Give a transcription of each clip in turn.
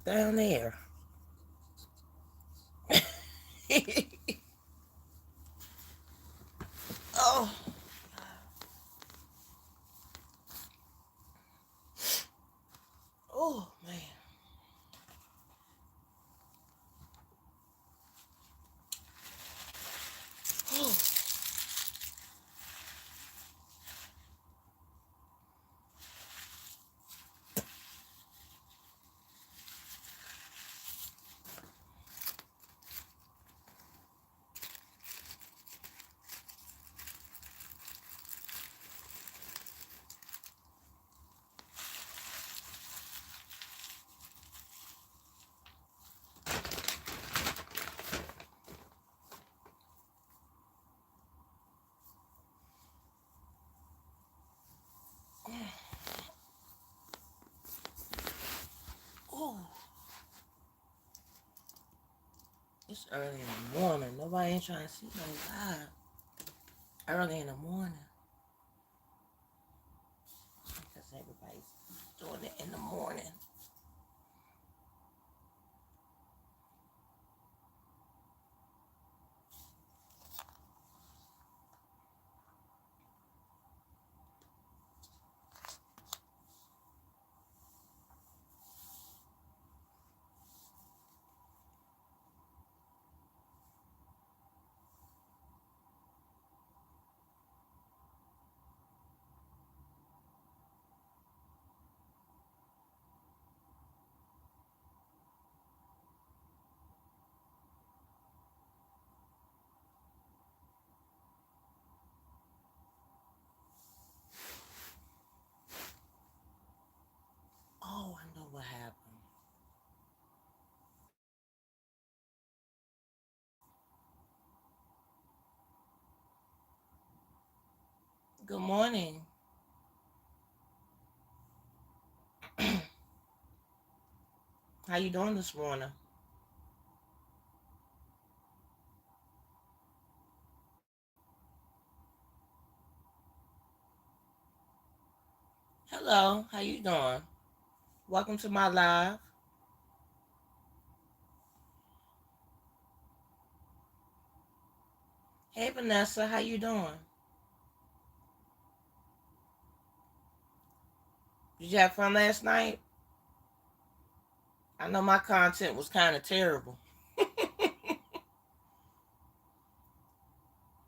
down there. Oh, oh man. Oh, oh. It's early in the morning. Nobody ain't trying to see no live. Early in the morning. Because everybody's doing it in the morning. Oh, I know what happened. Good morning. How you doing this morning? Hello, how you doing? Welcome to my live. Hey Vanessa, how you doing? Did you have fun last night? I know my content was kind of terrible.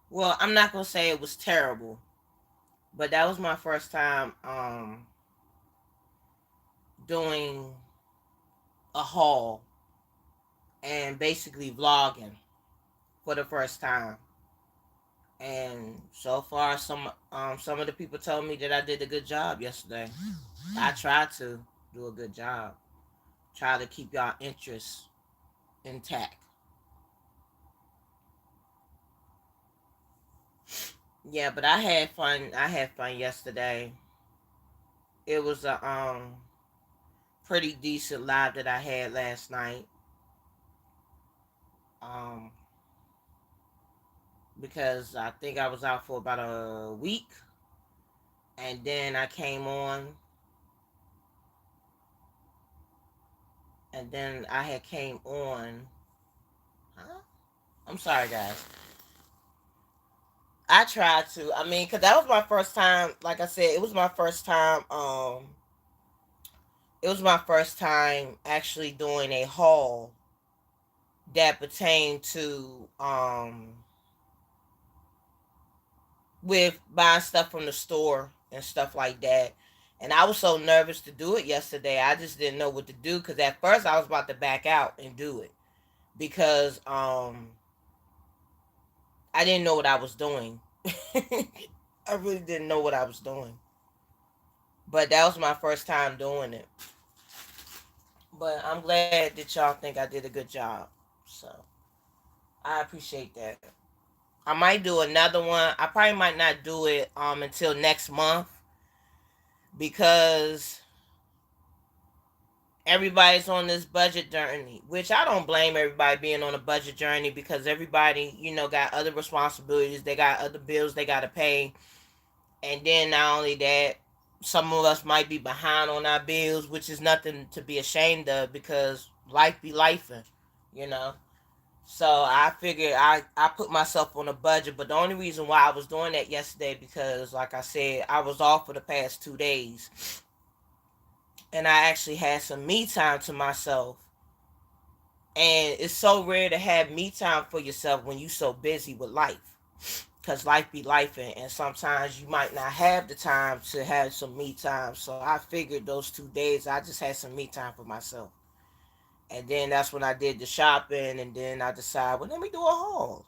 Well, I'm not gonna say it was terrible, but that was my first time doing a haul and basically vlogging for the first time. And so far, some of the people told me that I did a good job yesterday. I tried to do a good job. Try to keep y'all interest intact. Yeah, but I had fun. I had fun yesterday. It was a pretty decent live that I had last night. Um, because I think I was out for about a week, and then I came on, and then I had came on. Huh? I'm sorry, guys. I tried to. I mean, cause that was my first time. Like I said, it was my first time. It was my first time actually doing a haul that pertained to with buying stuff from the store and stuff like that. And I was so nervous to do it yesterday. I just didn't know what to do because at first I was about to back out and do it because I didn't know what I was doing. I really didn't know what I was doing. But that was my first time doing it. But I'm glad that y'all think I did a good job. So I appreciate that. I might do another one. I probably might not do it until next month because everybody's on this budget journey, which I don't blame everybody being on a budget journey because everybody, got other responsibilities. They got other bills they got to pay. And then not only that, Some of us might be behind on our bills, which is nothing to be ashamed of because life be lifing, you know. So I figured I put myself on a budget, but the only reason why I was doing that yesterday because, like I said, I was off for the past 2 days, and I actually had some me time to myself. And it's so rare to have me time for yourself when you so busy with life, because life be life, and sometimes you might not have the time to have some me time. So I figured those 2 days I just had some me time for myself, and then that's when I did the shopping, and then I decided, well, let me do a haul.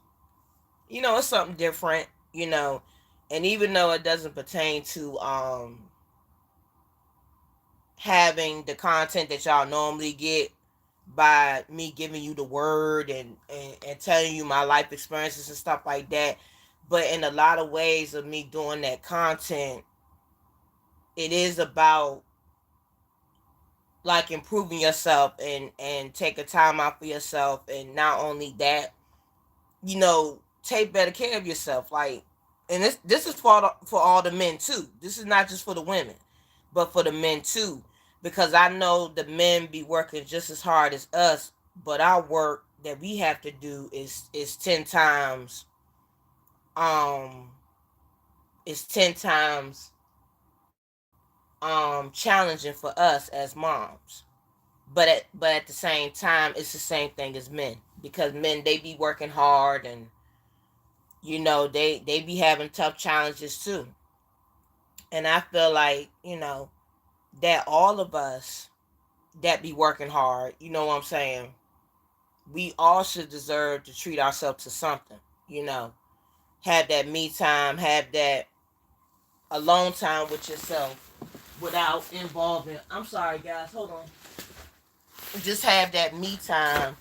It's something different. And even though it doesn't pertain to having the content that y'all normally get by me giving you the word and telling you my life experiences and stuff like that, but in a lot of ways of me doing that content, it is about like improving yourself and taking time out for yourself, and not only that, take better care of yourself. Like, and this is for all the men too. This is not just for the women, but for the men too, because I know the men be working just as hard as us, but our work that we have to do is 10 times um is 10 times challenging for us as moms. But at the same time, it's the same thing as men, because men, they be working hard, and they be having tough challenges too. And I feel like, that all of us that be working hard, you know what I'm saying, we all should deserve to treat ourselves to something. you know have that me time, have that alone time with yourself without involving, I'm sorry guys, hold on, just have that me time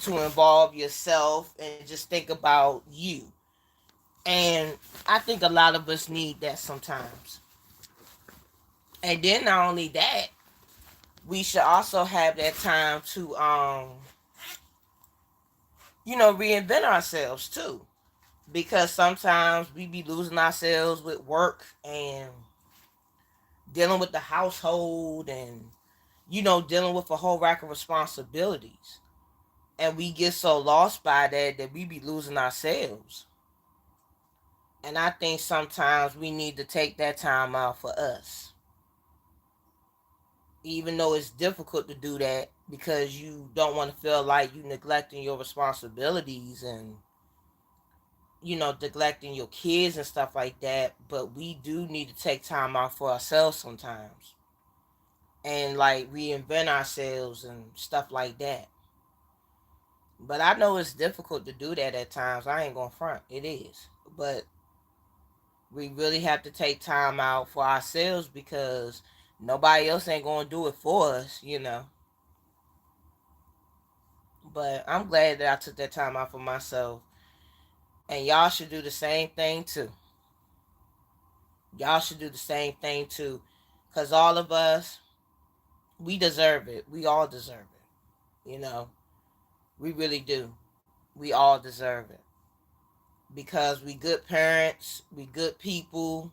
to involve yourself and just think about you. And I think a lot of us need that sometimes. And then not only that, we should also have that time to reinvent ourselves too. Because sometimes we be losing ourselves with work and dealing with the household, and dealing with a whole rack of responsibilities. And we get so lost by that we be losing ourselves. And I think sometimes we need to take that time out for us. Even though it's difficult to do that because you don't want to feel like you neglecting your responsibilities and neglecting your kids and stuff like that, but we do need to take time out for ourselves sometimes and like reinvent ourselves and stuff like that. But I know it's difficult to do that at times. I ain't gonna front, it is. But we really have to take time out for ourselves because nobody else ain't gonna do it for us. But I'm glad that I took that time out for myself. And y'all should do the same thing too. Y'all should do the same thing too. Because all of us, we deserve it. We all deserve it. We really do. We all deserve it. Because we good parents, we good people,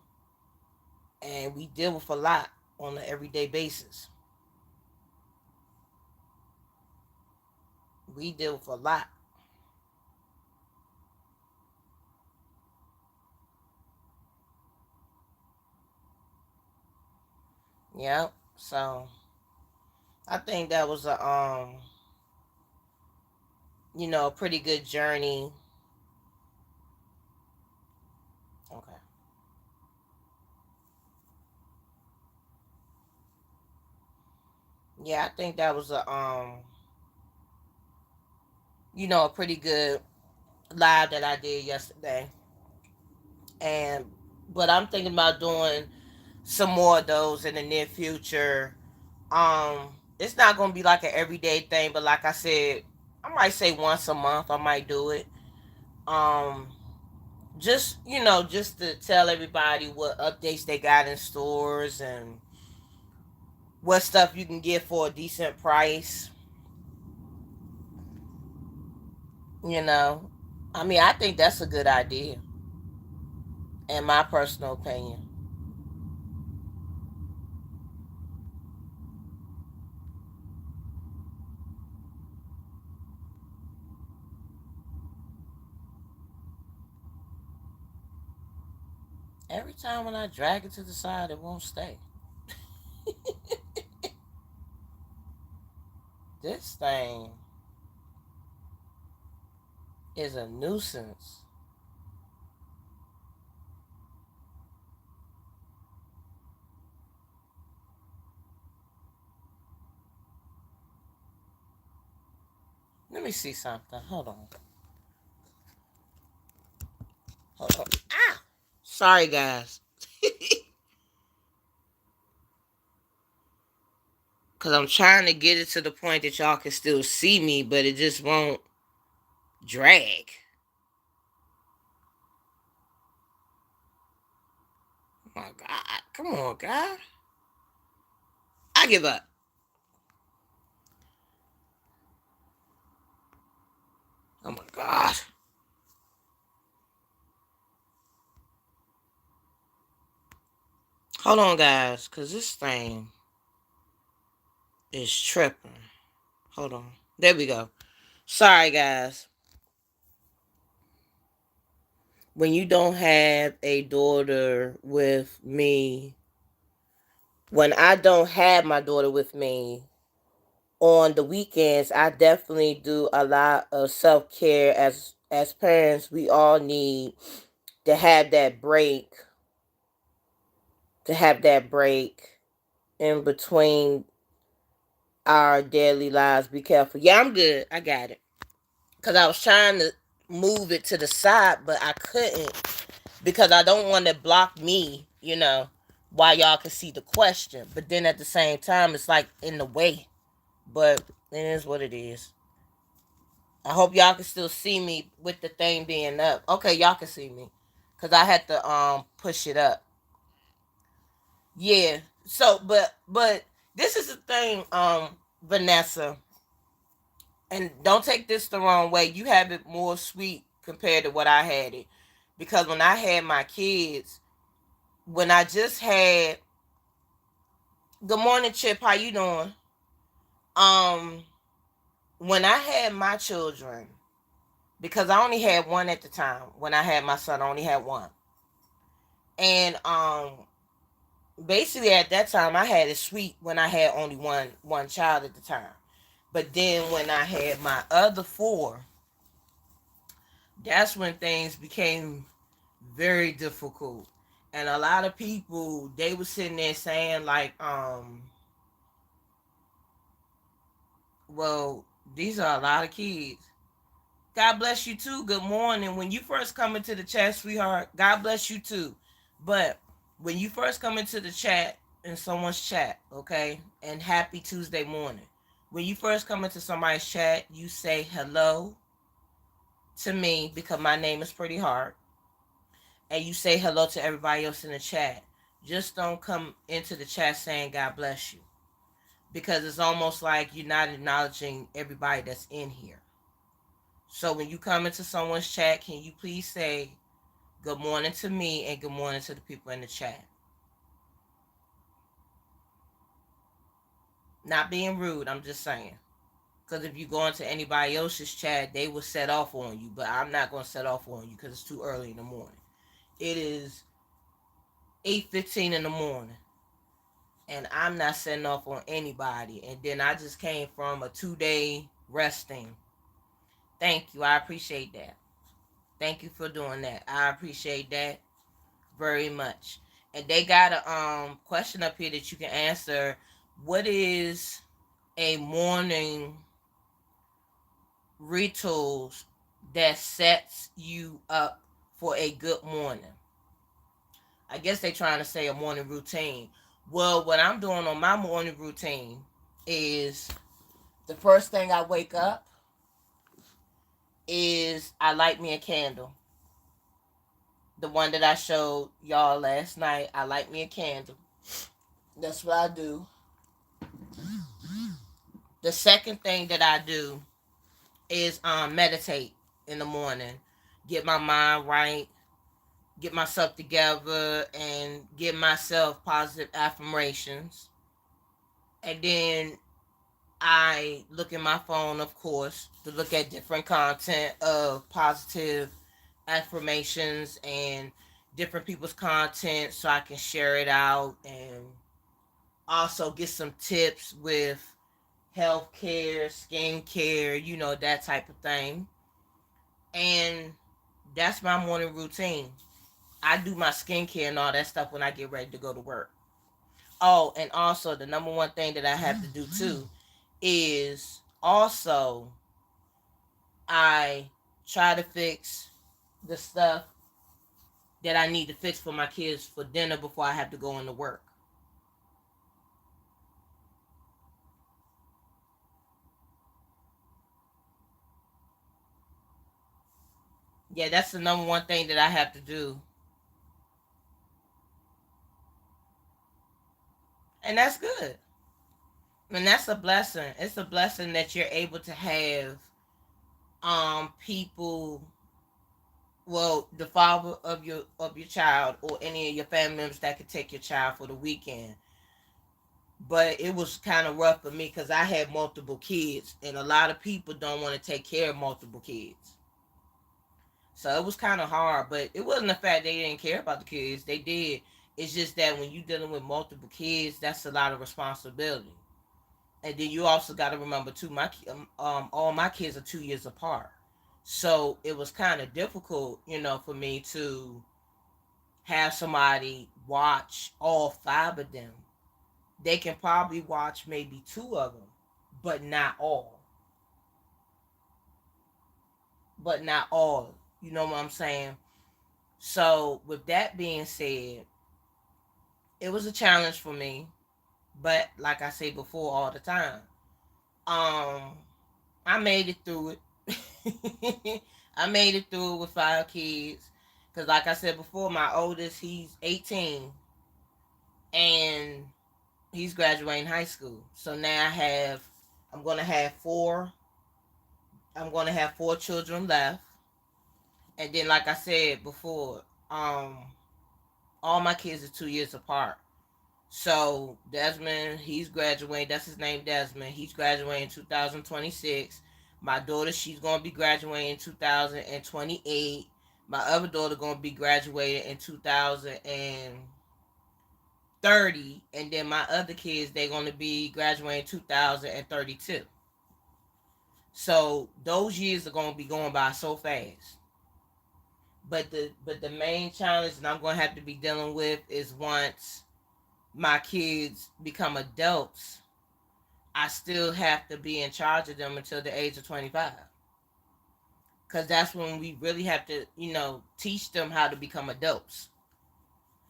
and we deal with a lot on an everyday basis. We deal with a lot. Yeah. So I think that was a pretty good journey. Okay. Yeah, I think that was a pretty good live that I did yesterday. And but I'm thinking about doing some more of those in the near future. It's not gonna be like an everyday thing, but like I said, I might say once a month I might do it. Um, just to tell everybody what updates they got in stores and what stuff you can get for a decent price. You know, I mean, I think that's a good idea, in my personal opinion. Every time when I drag it to the side, it won't stay. This thing is a nuisance. Let me see something. Hold on. Hold on. Ah! Sorry, guys. Because I'm trying to get it to the point that y'all can still see me, but it just won't drag. Oh my God. Come on, God. I give up. Oh my God. Hold on, guys. Because this thing is tripping. Hold on. There we go. Sorry, guys. When you don't have a daughter with me, when I don't have my daughter with me on the weekends, I definitely do a lot of self-care. As parents, we all need to have that break, to have that break in between our daily lives. Be careful. Yeah, I'm good. I got it. Cause I was trying to move it to the side, but I couldn't because I don't want to block me, while y'all can see the question. But then at the same time, it's like in the way. But it is what it is. I hope y'all can still see me with the thing being up. Okay, y'all can see me. Cause I had to push it up. Yeah. So but this is the thing, Vanessa. And don't take this the wrong way. You have it more sweet compared to what I had it. Because when I had my kids, when I just had good morning, Chip, how you doing? Um, when I had my children, because I only had one at the time. When I had my son, I only had one. And basically at that time I had it sweet when I had only one child at the time. But then when I had my other four, that's when things became very difficult. And a lot of people, they were sitting there saying like, well, these are a lot of kids. God bless you too. Good morning. When you first come into the chat, sweetheart, God bless you too. But when you first come into the chat, in someone's chat, okay, and happy Tuesday morning. When you first come into somebody's chat, you say hello to me because my name is Pretty Hard, and you say hello to everybody else in the chat. Just don't come into the chat saying God bless you because it's almost like you're not acknowledging everybody that's in here. So when you come into someone's chat, can you please say good morning to me and good morning to the people in the chat? Not being rude, I'm just saying. Because if you go into anybody else's chat, they will set off on you. But I'm not going to set off on you because it's too early in the morning. It is 8:15 in the morning. And I'm not setting off on anybody. And then I just came from a 2-day resting. Thank you. I appreciate that. Thank you for doing that. I appreciate that very much. And they got a question up here that you can answer. What is a morning rituals that sets you up for a good morning? I guess they trying to say a morning routine. Well, what I'm doing on my morning routine is the first thing I wake up is I light me a candle. The one that I showed y'all last night, I light me a candle. That's what I do. The second thing that I do is meditate in the morning, get my mind right, get myself together, and give myself positive affirmations. And then I look at my phone, of course, to look at different content of positive affirmations and different people's content so I can share it out and also get some tips with healthcare, skincare, that type of thing. And that's my morning routine. I do my skincare and all that stuff when I get ready to go to work. Oh, and also the number one thing that I have to do too is also I try to fix the stuff that I need to fix for my kids for dinner before I have to go into work. Yeah, that's the number one thing that I have to do. And that's good. And that's a blessing. It's a blessing that you're able to have people, well, the father of your child or any of your family members that could take your child for the weekend. But it was kind of rough for me because I had multiple kids, and a lot of people don't want to take care of multiple kids. So it was kind of hard, but it wasn't the fact they didn't care about the kids. They did. It's just that when you're dealing with multiple kids, that's a lot of responsibility. And then you also got to remember too, all my kids are 2 years apart, so it was kind of difficult, for me to have somebody watch all five of them. They can probably watch maybe two of them, but not all. But not all. You know what I'm saying? So with that being said, it was a challenge for me. But like I say before all the time, um, I made it through it. I made it through it with five kids. Cause like I said before, my oldest he's 18, and he's graduating high school. So now I'm gonna have four. I'm gonna have four children left, and then like I said before, um, all my kids are 2 years apart. So Desmond, he's graduating. That's his name, Desmond. He's graduating in 2026. My daughter, she's gonna be graduating in 2028. My other daughter gonna be graduating in 2030, and then my other kids they're gonna be graduating in 2032. So those years are gonna be going by so fast. But the main challenge that I'm gonna have to be dealing with is once my kids become adults, I still have to be in charge of them until the age of 25. Because that's when we really have to, teach them how to become adults.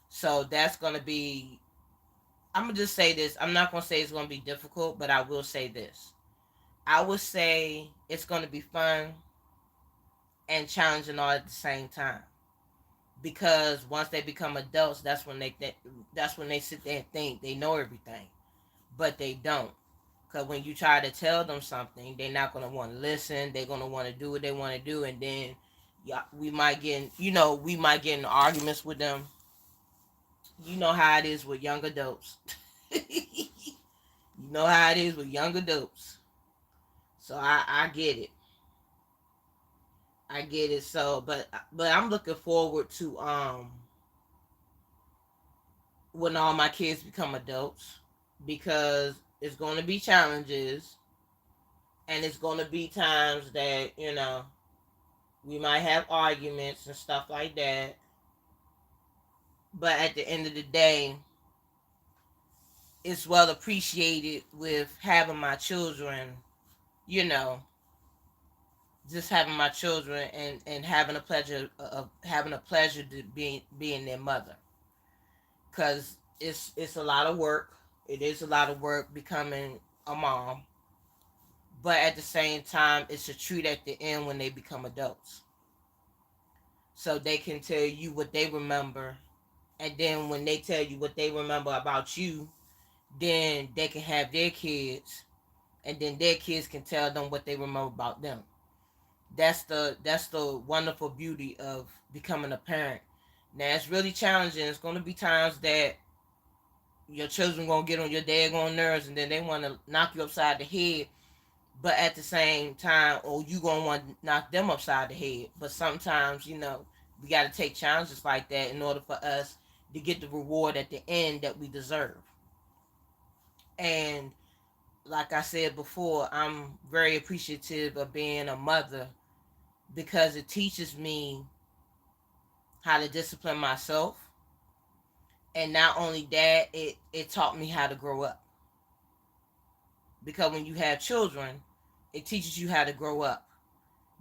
So that's going to be, I'm going to just say this. I'm not going to say it's going to be difficult, but I will say this. I would say it's going to be fun and challenging all at the same time. Because once they become adults, that's when they sit there and think they know everything, but they don't. Because when you try to tell them something, they're not going to want to listen. They're going to want to do what they want to do. And then yeah, we might get in arguments with them. You know how it is with young adults. You know how it is with young adults. So I get it. I get it. So, but I'm looking forward to when all my kids become adults, because it's going to be challenges, and it's going to be times that we might have arguments and stuff like that. But at the end of the day, it's well appreciated with having my children, you know, just having my children and having a pleasure of having a pleasure to being their mother. Cause it's a lot of work. It is a lot of work becoming a mom. But at the same time, it's a treat at the end when they become adults. So they can tell you what they remember, and then when they tell you what they remember about you, then they can have their kids, and then their kids can tell them what they remember about them. That's the wonderful beauty of becoming a parent. Now it's really challenging. It's going to be times that your children going to get on your daggone nerves, and then they want to knock you upside the head. But at the same time, or you going to want to knock them upside the head. But sometimes, We got to take challenges like that in order for us to get the reward at the end that we deserve. And like I said before, I'm very appreciative of being a mother because it teaches me how to discipline myself. And not only that, it taught me how to grow up. Because when you have children, it teaches you how to grow up.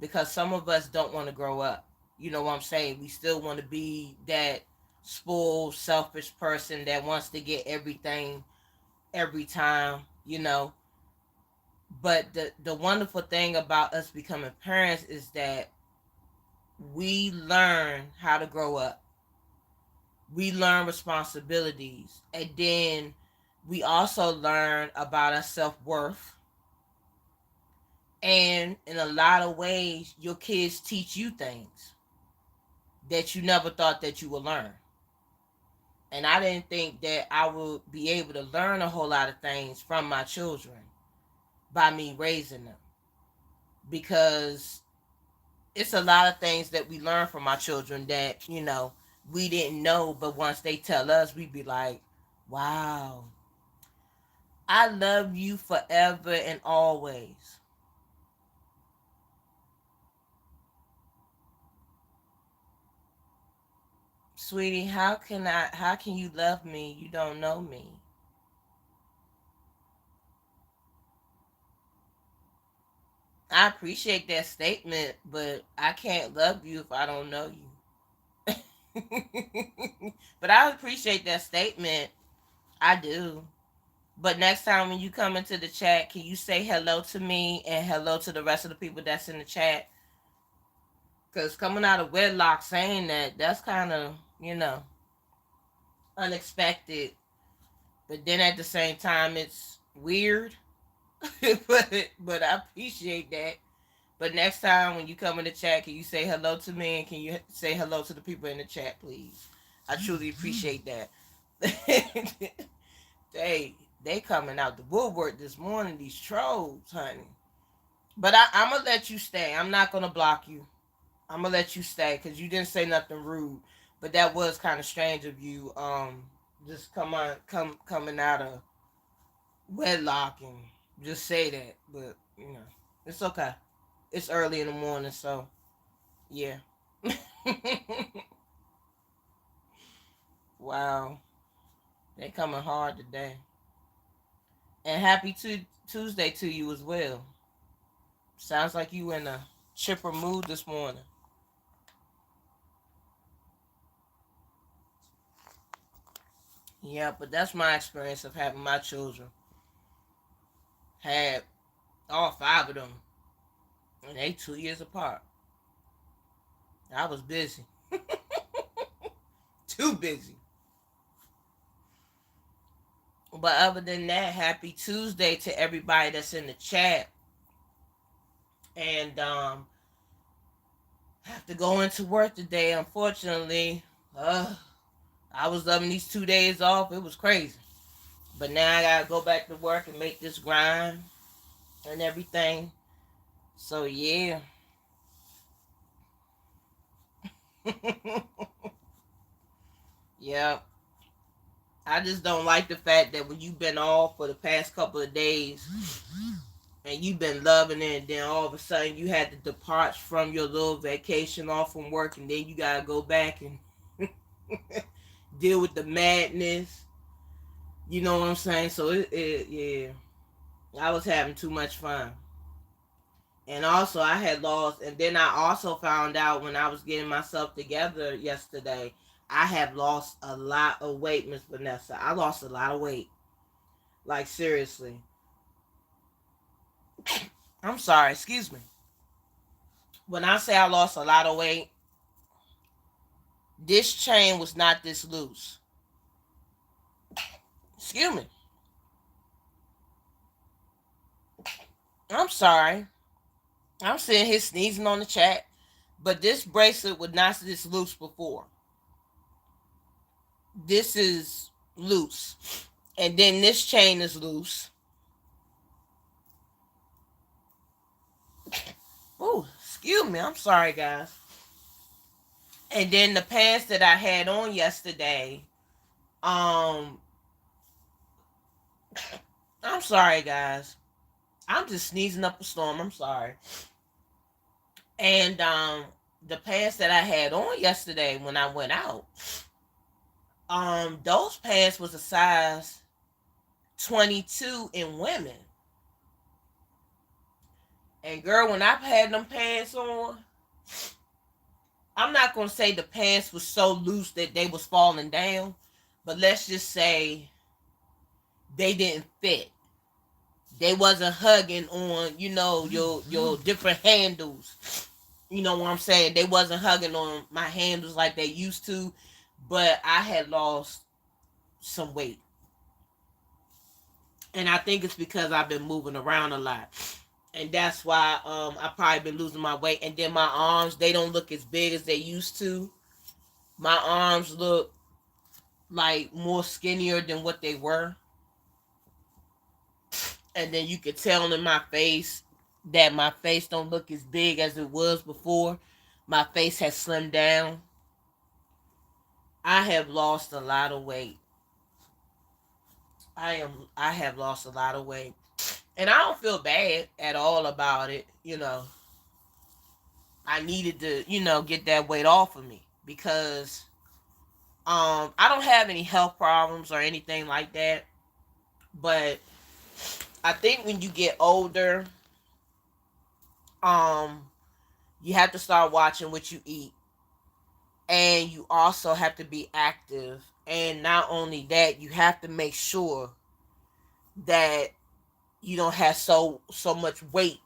Because some of us don't want to grow up. You know what I'm saying? We still want to be that spoiled, selfish person that wants to get everything every time, you know. But the wonderful thing about us becoming parents is that we learn how to grow up. We learn responsibilities, and then we also learn about our self-worth. And in a lot of ways, your kids teach you things that you never thought that you would learn. And I didn't think that I would be able to learn a whole lot of things from my children by me raising them, because it's a lot of things that we learn from our children that, we didn't know, but once they tell us, we be like, wow, I love you forever and always. Sweetie, how can you love me? You don't know me. I appreciate that statement, but I can't love you if I don't know you. But I appreciate that statement. I do. But next time when you come into the chat, can you say hello to me and hello to the rest of the people that's in the chat? Because coming out of wedlock saying that, that's kind of, unexpected. But then at the same time, it's weird. but I appreciate that. But next time when you come in the chat, can you say hello to me and can you say hello to the people in the chat, please? I truly appreciate that. they coming out the woodwork this morning, these trolls, honey. But I'm gonna let you stay. I'm not gonna block you. I'm gonna let you stay because you didn't say nothing rude. But that was kind of strange of you. Just coming out of wedlock and just say that. But it's okay. It's early in the morning, so yeah. Wow, they coming hard today. And happy Tuesday to you as well. Sounds like you in a chipper mood this morning. Yeah, but that's my experience of having my children. Had all five of them, and they 2 years apart. I was busy, too busy. But other than that, happy Tuesday to everybody that's in the chat. And have to go into work today. Unfortunately, I was loving these 2 days off. It was crazy. But now I gotta go back to work and make this grind and everything. So yeah. Yeah. I just don't like the fact that when you've been off for the past couple of days and you've been loving it, and then all of a sudden you had to depart from your little vacation off from work, and then you gotta go back and deal with the madness. You know what I'm saying? So yeah, I was having too much fun. And also, I had lost, and then I also found out when I was getting myself together yesterday, I have lost a lot of weight, Miss Vanessa. I lost a lot of weight. Like, seriously. I'm sorry, excuse me. When I say I lost a lot of weight, this chain was not this loose. Excuse me. I'm sorry. I'm sitting here sneezing on the chat, but this bracelet was not this loose before. This is loose. And then this chain is loose. Oh, excuse me. I'm sorry, guys. And then the pants that I had on yesterday, um, I'm sorry guys. I'm just sneezing up a storm. I'm sorry. And the pants that I had on yesterday when I went out, those pants was a size 22 in women. And girl, when I've had them pants on, I'm not gonna say the pants was so loose that they was falling down, but let's just say they didn't fit. They wasn't hugging on, your different handles. You know what I'm saying? They wasn't hugging on my handles like they used to, but I had lost some weight. And I think it's because I've been moving around a lot. And that's why I probably been losing my weight. And then my arms, they don't look as big as they used to. My arms look like more skinnier than what they were. And then you could tell in my face that my face don't look as big as it was before. My face has slimmed down. I have lost a lot of weight. I have lost a lot of weight. And I don't feel bad at all about it. I needed to, get that weight off of me because I don't have any health problems or anything like that. But I think when you get older, um you have to start watching what you eat, and you also have to be active. And not only that, you have to make sure that you don't have so much weight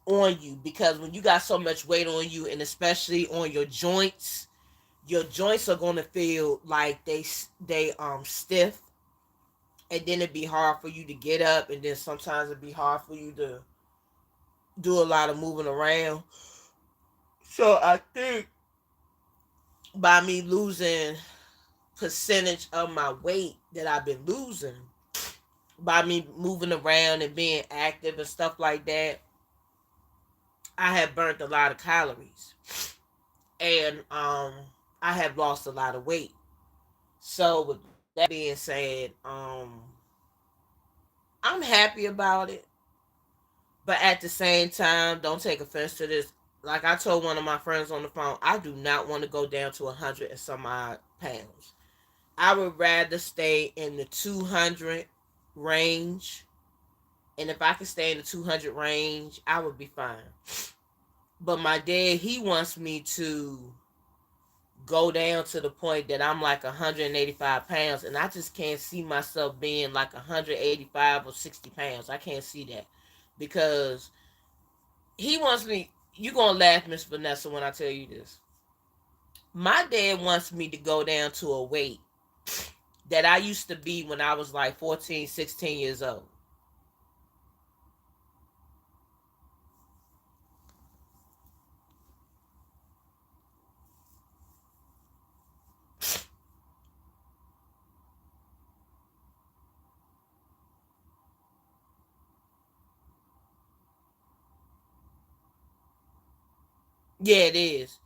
on you, because when you got so much weight on you, and especially on your joints are going to feel like they stiff, and then it'd be hard for you to get up, and then sometimes it'd be hard for you to do a lot of moving around. So I think by me losing percentage of my weight that I've been losing, by me moving around and being active and stuff like that, I have burnt a lot of calories, and I have lost a lot of weight. So with that being said, I'm happy about it, but at the same time, don't take offense to this. Like I told one of my friends on the phone, I do not want to go down to 100 and some odd pounds. I would rather stay in the 200 range. And if I could stay in the 200 range, I would be fine. But my dad, he wants me to go down to the point that I'm like 185 pounds. And I just can't see myself being like 185 or 60 pounds. I can't see that. Because he wants me, you going to laugh, Miss Vanessa, when I tell you this. My dad wants me to go down to a weight that I used to be when I was like 14, 16 years old. Yeah, it is.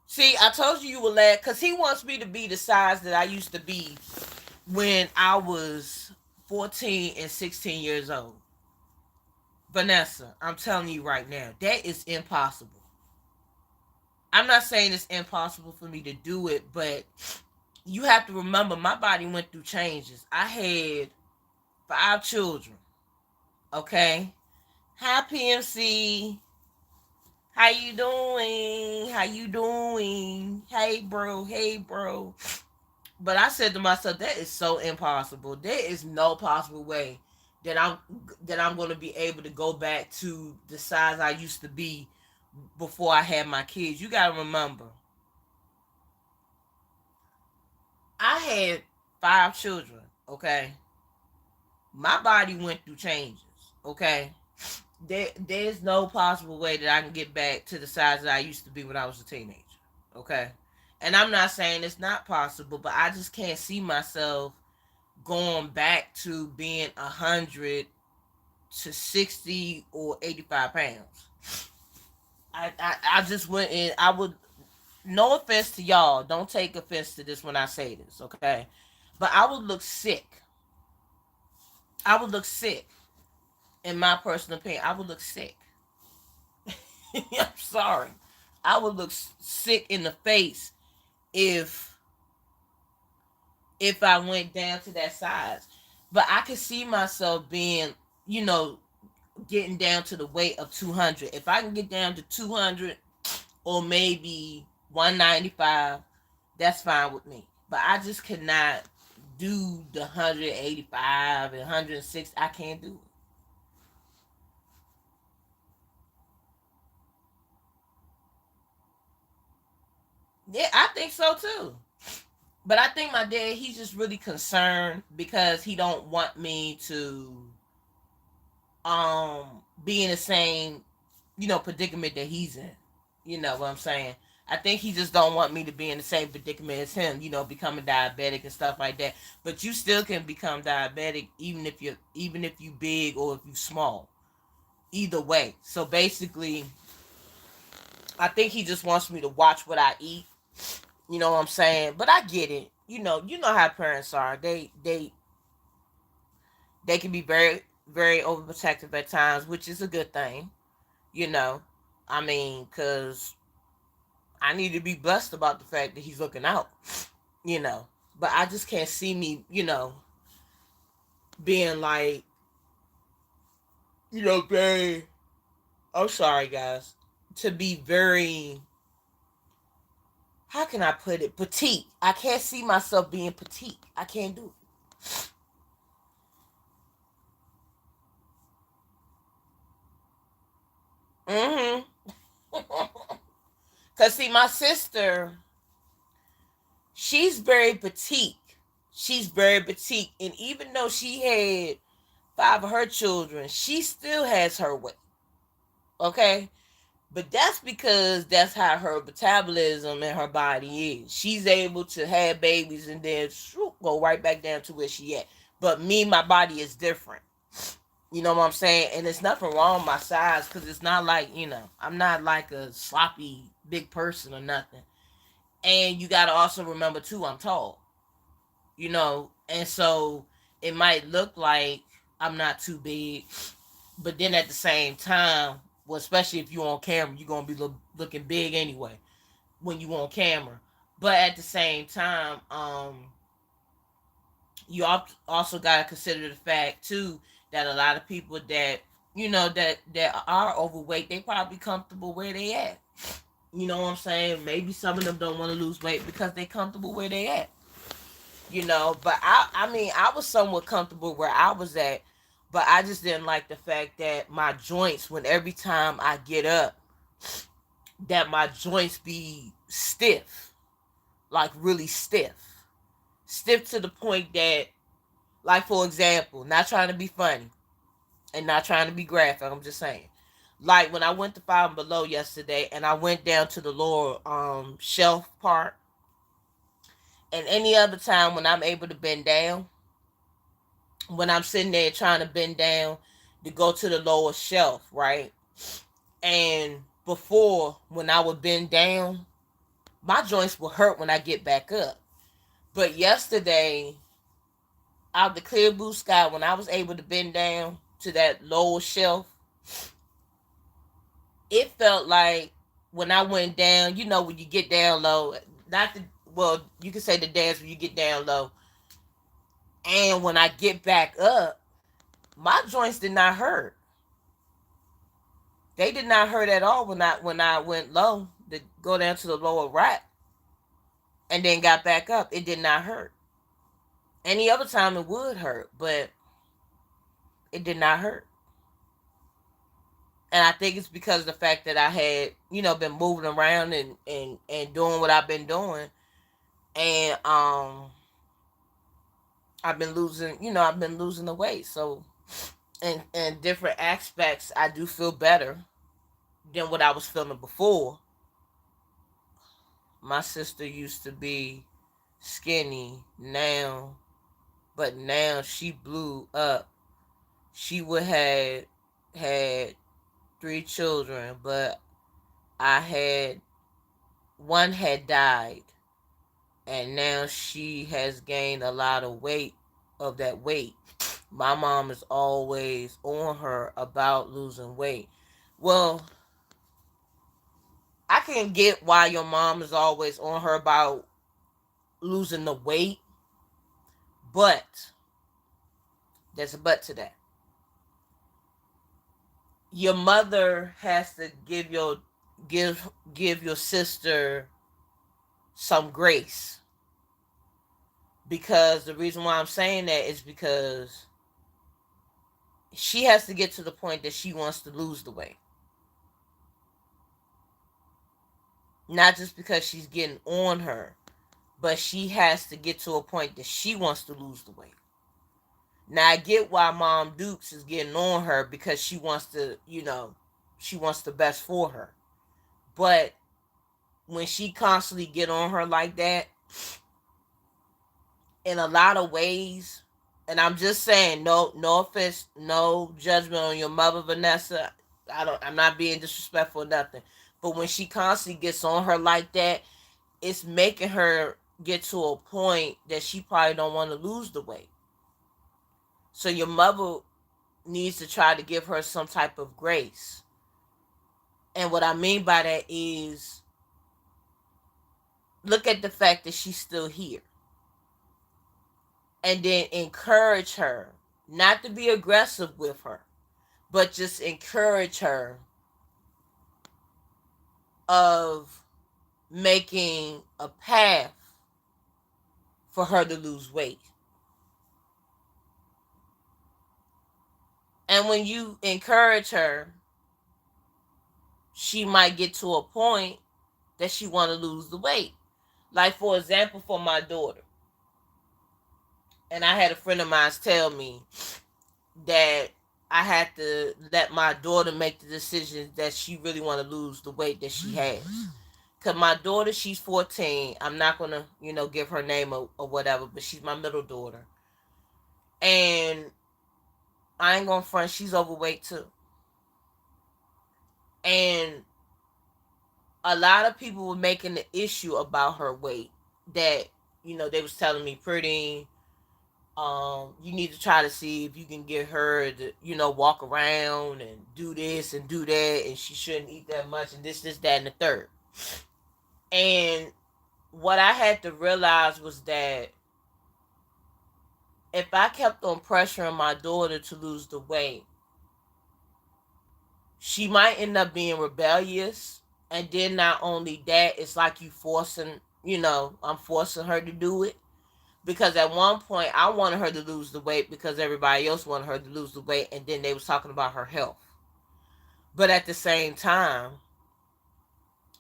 See, I told you would laugh because he wants me to be the size that I used to be when I was 14 and 16 years old. Vanessa, I'm telling you right now, that is impossible. I'm not saying it's impossible for me to do it, but you have to remember my body went through changes. I had 5 children. Okay. Hi PMC. How you doing? How you doing? Hey bro, hey bro. But I said to myself, that is so impossible. There is no possible way that I'm going to be able to go back to the size I used to be before I had my kids. You got to remember, I had 5 children, okay? My body went through changes, okay? There's no possible way that I can get back to the size that I used to be when I was a teenager, okay? And I'm not saying it's not possible, but I just can't see myself going back to being 100 to 60 or 85 pounds. I just went in. I would. no offense to y'all. Don't take offense to this when I say this, okay? But I would look sick. I would look sick. In my personal opinion, I would look sick. I'm sorry. I would look sick in the face if I went down to that size. But I could see myself being, you know, getting down to the weight of 200. If I can get down to 200 or maybe 195, that's fine with me. But I just cannot do the 185 and 106. I can't do it. Yeah, I think so too. But I think my dad, he's just really concerned because he don't want me to be in the same, predicament that he's in. You know what I'm saying? I think he just don't want me to be in the same predicament as him, becoming diabetic and stuff like that. But you still can become diabetic even if you big or if you small. Either way. So basically, I think he just wants me to watch what I eat. You know what I'm saying? But I get it. You know how parents are. They can be very very overprotective at times, which is a good thing. You know, I mean, cause I need to be blessed about the fact that he's looking out. You know, but I just can't see me, being like, very. I'm sorry, guys. To be very, how can I put it? Petite. I can't see myself being petite. I can't do it. Cause see, my sister, she's very petite. She's very petite, and even though she had five of her children, she still has her weight. Okay, but that's because that's how her metabolism and her body is. She's able to have babies and then go right back down to where she at. But me, my body is different. You know what I'm saying? And there's nothing wrong with my size because it's not like, I'm not like a sloppy big person or nothing. And you got to also remember, too, I'm tall. And so it might look like I'm not too big, but then at the same time, well, especially if you're on camera, you're gonna be looking big anyway when you on camera. But at the same time, you also gotta consider the fact too that a lot of people that that are overweight, they probably comfortable where they at. You know what I'm saying? Maybe some of them don't want to lose weight because they comfortable where they at. But I mean, I was somewhat comfortable where I was at, but I just didn't like the fact that my joints, when every time I get up, that my joints be stiff, like really stiff to the point that, like, for example, not trying to be funny and not trying to be graphic, I'm just saying, like when I went to Five and Below yesterday and I went down to the lower shelf part, and any other time when I'm able to bend down, when I'm sitting there trying to bend down to go to the lower shelf, right? And before, when I would bend down, my joints will hurt when I get back up. But yesterday, out the clear blue sky, when I was able to bend down to that lower shelf, it felt like when I went down, when you get down low, not the, well, you can say the dance when you get down low. And when I get back up, my joints did not hurt. They did not hurt at all when I went low to go down to the lower rack and then got back up. It did not hurt. Any other time it would hurt, but it did not hurt. And I think it's because of the fact that I had, been moving around and doing what I've been doing. And I've been losing the weight. So in different aspects I do feel better than what I was feeling before. My sister used to be skinny now, but now she blew up. She would have had three children, but I had one had died, and now she has gained a lot of weight, of that weight. My mom is always on her about losing weight. Well, I can get why your mom is always on her about losing the weight, but there's a but to that. Your mother has to give your sister some grace, because the reason why I'm saying that is because she has to get to the point that she wants to lose the weight. Not just because she's getting on her, but she has to get to a point that she wants to lose the weight. Now I get why Mom Dukes is getting on her, because she wants to, she wants the best for her. But when she constantly get on her like that, in a lot of ways, and I'm just saying, no offense, no judgment on your mother, Vanessa. I'm not being disrespectful or nothing. But when she constantly gets on her like that, it's making her get to a point that she probably don't want to lose the weight. So your mother needs to try to give her some type of grace. And what I mean by that is, look at the fact that she's still here. And then encourage her, not to be aggressive with her, but just encourage her of making a path for her to lose weight. And when you encourage her, she might get to a point that she want to lose the weight. Like, for example, for my daughter. And I had a friend of mine tell me that I had to let my daughter make the decision that she really want to lose the weight that she has. Because my daughter, she's 14. I'm not going to, give her name or whatever, but she's my middle daughter. And I ain't going to front, she's overweight too. And a lot of people were making the issue about her weight, that, they was telling me, pretty, you need to try to see if you can get her to, walk around and do this and do that, and she shouldn't eat that much, and this, that, and the third. And what I had to realize was that if I kept on pressuring my daughter to lose the weight, she might end up being rebellious. And then not only that, it's like I'm forcing her to do it. Because at one point, I wanted her to lose the weight because everybody else wanted her to lose the weight, and then they was talking about her health. But at the same time,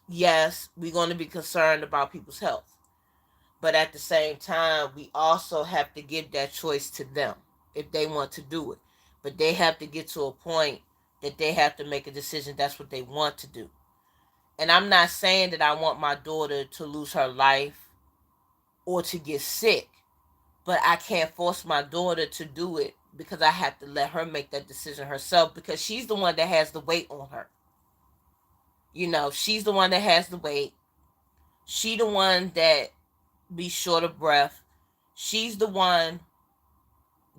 yes, we're going to be concerned about people's health. But at the same time, we also have to give that choice to them if they want to do it. But they have to get to a point that they have to make a decision that's what they want to do. And I'm not saying that I want my daughter to lose her life or to get sick, but I can't force my daughter to do it, because I have to let her make that decision herself, because she's the one that has the weight on her. She's the one that has the weight. She the one that be short of breath. She's the one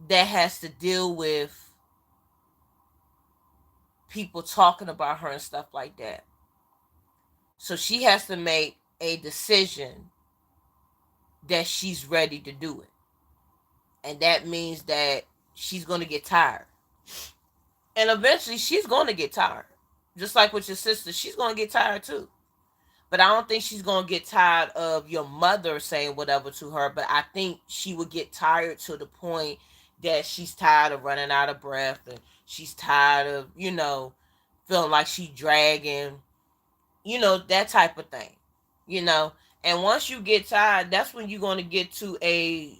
that has to deal with people talking about her and stuff like that. So she has to make a decision that she's ready to do it. And that means that she's going to get tired. And eventually she's going to get tired. Just like with your sister, she's going to get tired too. But I don't think she's going to get tired of your mother saying whatever to her. But I think she would get tired to the point that she's tired of running out of breath. And she's tired of, feeling like she's dragging. That type of thing. And once you get tired, that's when you're going to get to a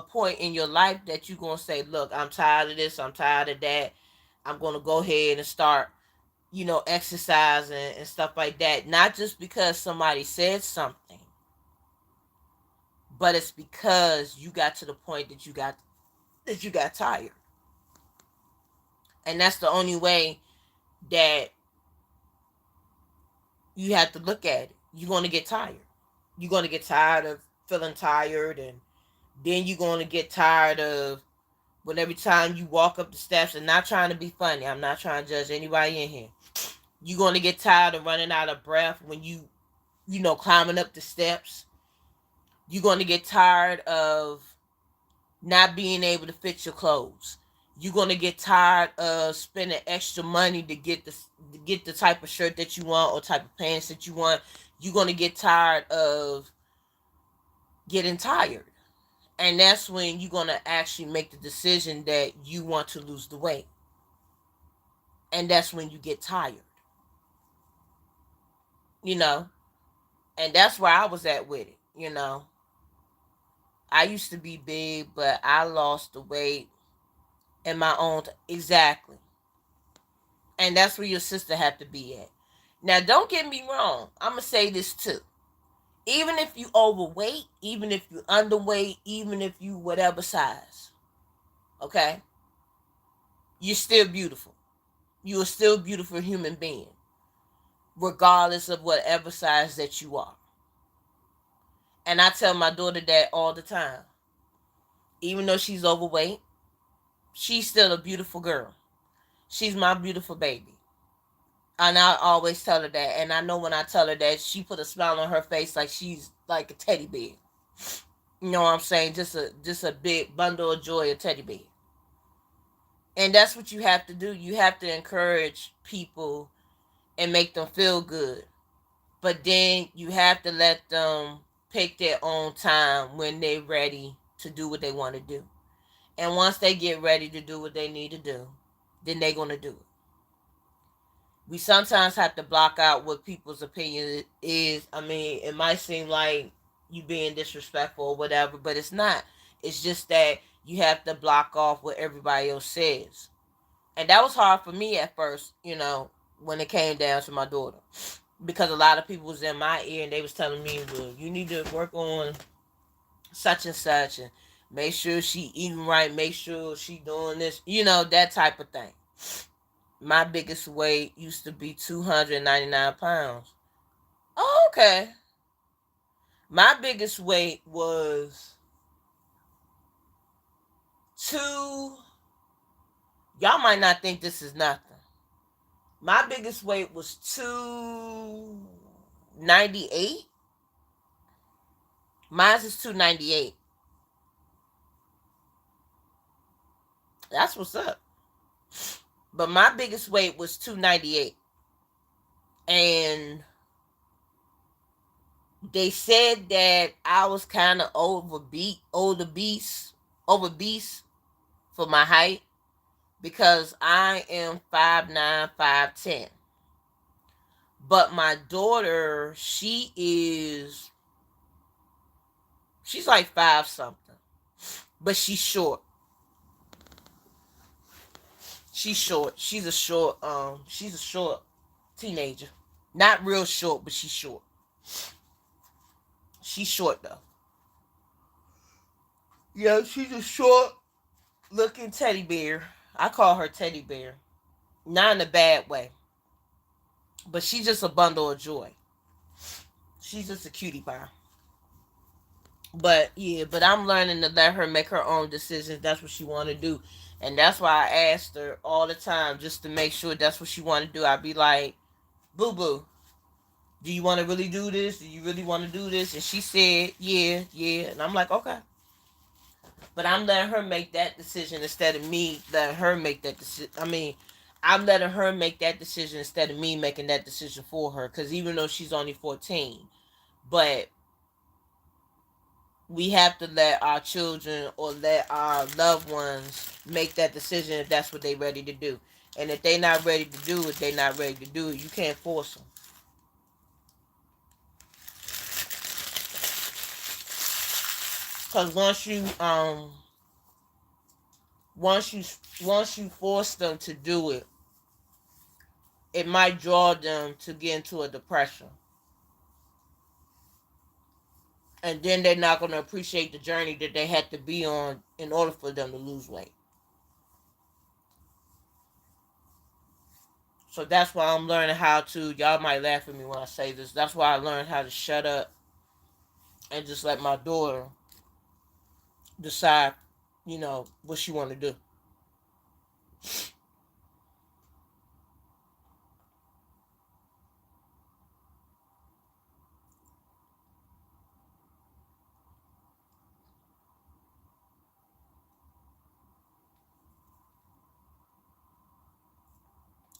point in your life that you're going to say, look, I'm tired of this. I'm tired of that. I'm going to go ahead and start exercising and stuff like that. Not just because somebody said something, but it's because you got to the point that you got tired. And that's the only way that you have to look at it. you're going to get tired. You're going to get tired of feeling tired, and then you're going to get tired of when every time you walk up the steps, and not trying to be funny, I'm not trying to judge anybody in here. You're going to get tired of running out of breath when you climbing up the steps. You're going to get tired of not being able to fit your clothes. You're going to get tired of spending extra money to get the type of shirt that you want or type of pants that you want. You're going to get tired of getting tired. And that's when you're going to actually make the decision that you want to lose the weight. And that's when you get tired. You know? And that's where I was at with it. I used to be big, but I lost the weight in my own exactly. And that's where your sister have to be at. Now, don't get me wrong. I'm going to say this too. Even if you overweight, even if you underweight, even if you whatever size, okay? You're still beautiful. You're still a beautiful human being, regardless of whatever size that you are. And I tell my daughter that all the time. Even though she's overweight, she's still a beautiful girl. She's my beautiful baby. And I always tell her that. And I know when I tell her that, she put a smile on her face like she's like a teddy bear. You know what I'm saying? Just a big bundle of joy, a teddy bear. And that's what you have to do. You have to encourage people and make them feel good. But then you have to let them pick their own time when they're ready to do what they want to do. And once they get ready to do what they need to do, then they're going to do it. We sometimes have to block out what people's opinion is. I mean, it might seem like you being disrespectful or whatever, but it's not. It's just that you have to block off what everybody else says. And that was hard for me at first, when it came down to my daughter. Because a lot of people was in my ear and they was telling me, well, you need to work on such and such and make sure she eating right, make sure she doing this, that type of thing. My biggest weight used to be 299 pounds. Oh, okay. My biggest weight was two. Y'all might not think this is nothing. My biggest weight was 298. Mine's is 298. That's what's up. But my biggest weight was 298. And they said that I was kind of obese for my height, because I am 5'9", 5'10". But my daughter, she's like 5 something. But she's short. She's short. She's a short teenager. Not real short, but she's short. She's short though. Yeah, she's a short looking teddy bear. I call her teddy bear. Not in a bad way. But she's just a bundle of joy. She's just a cutie pie. But I'm learning to let her make her own decisions. That's what she want to do. And that's why I asked her all the time, just to make sure that's what she want to do. I'd be like, boo boo, do you want to really do this? Do you really want to do this? And she said, yeah. And I'm like, okay. But I'm letting her make that decision instead of me letting her make that decision. I'm letting her make that decision instead of me making that decision for her. Because even though she's only 14, but we have to let our children or let our loved ones make that decision if that's what they're ready to do. And if they're not ready to do it, they're not ready to do it. You can't force them. Because once you force them to do it, it might draw them to get into a depression. And then they're not going to appreciate the journey that they had to be on in order for them to lose weight. So that's why I'm learning how to. Y'all might laugh at me when I say this. That's why I learned how to shut up and just let my daughter decide, what she want to do.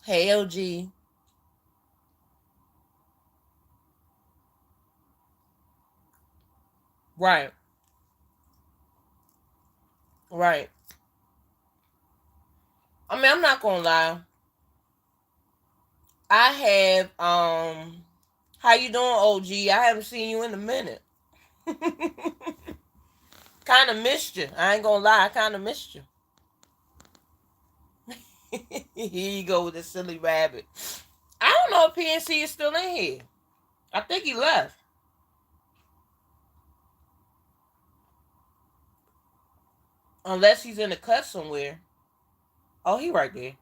Hey, LG. Right, right. I mean, I'm not gonna lie. I have how you doing, OG? I haven't seen you in a minute. Kind of missed you. I ain't gonna lie. I kind of missed you. Here you go with the silly rabbit. I don't know if PNC is still in here. I think he left. Unless he's in the cut somewhere. Oh, he right there.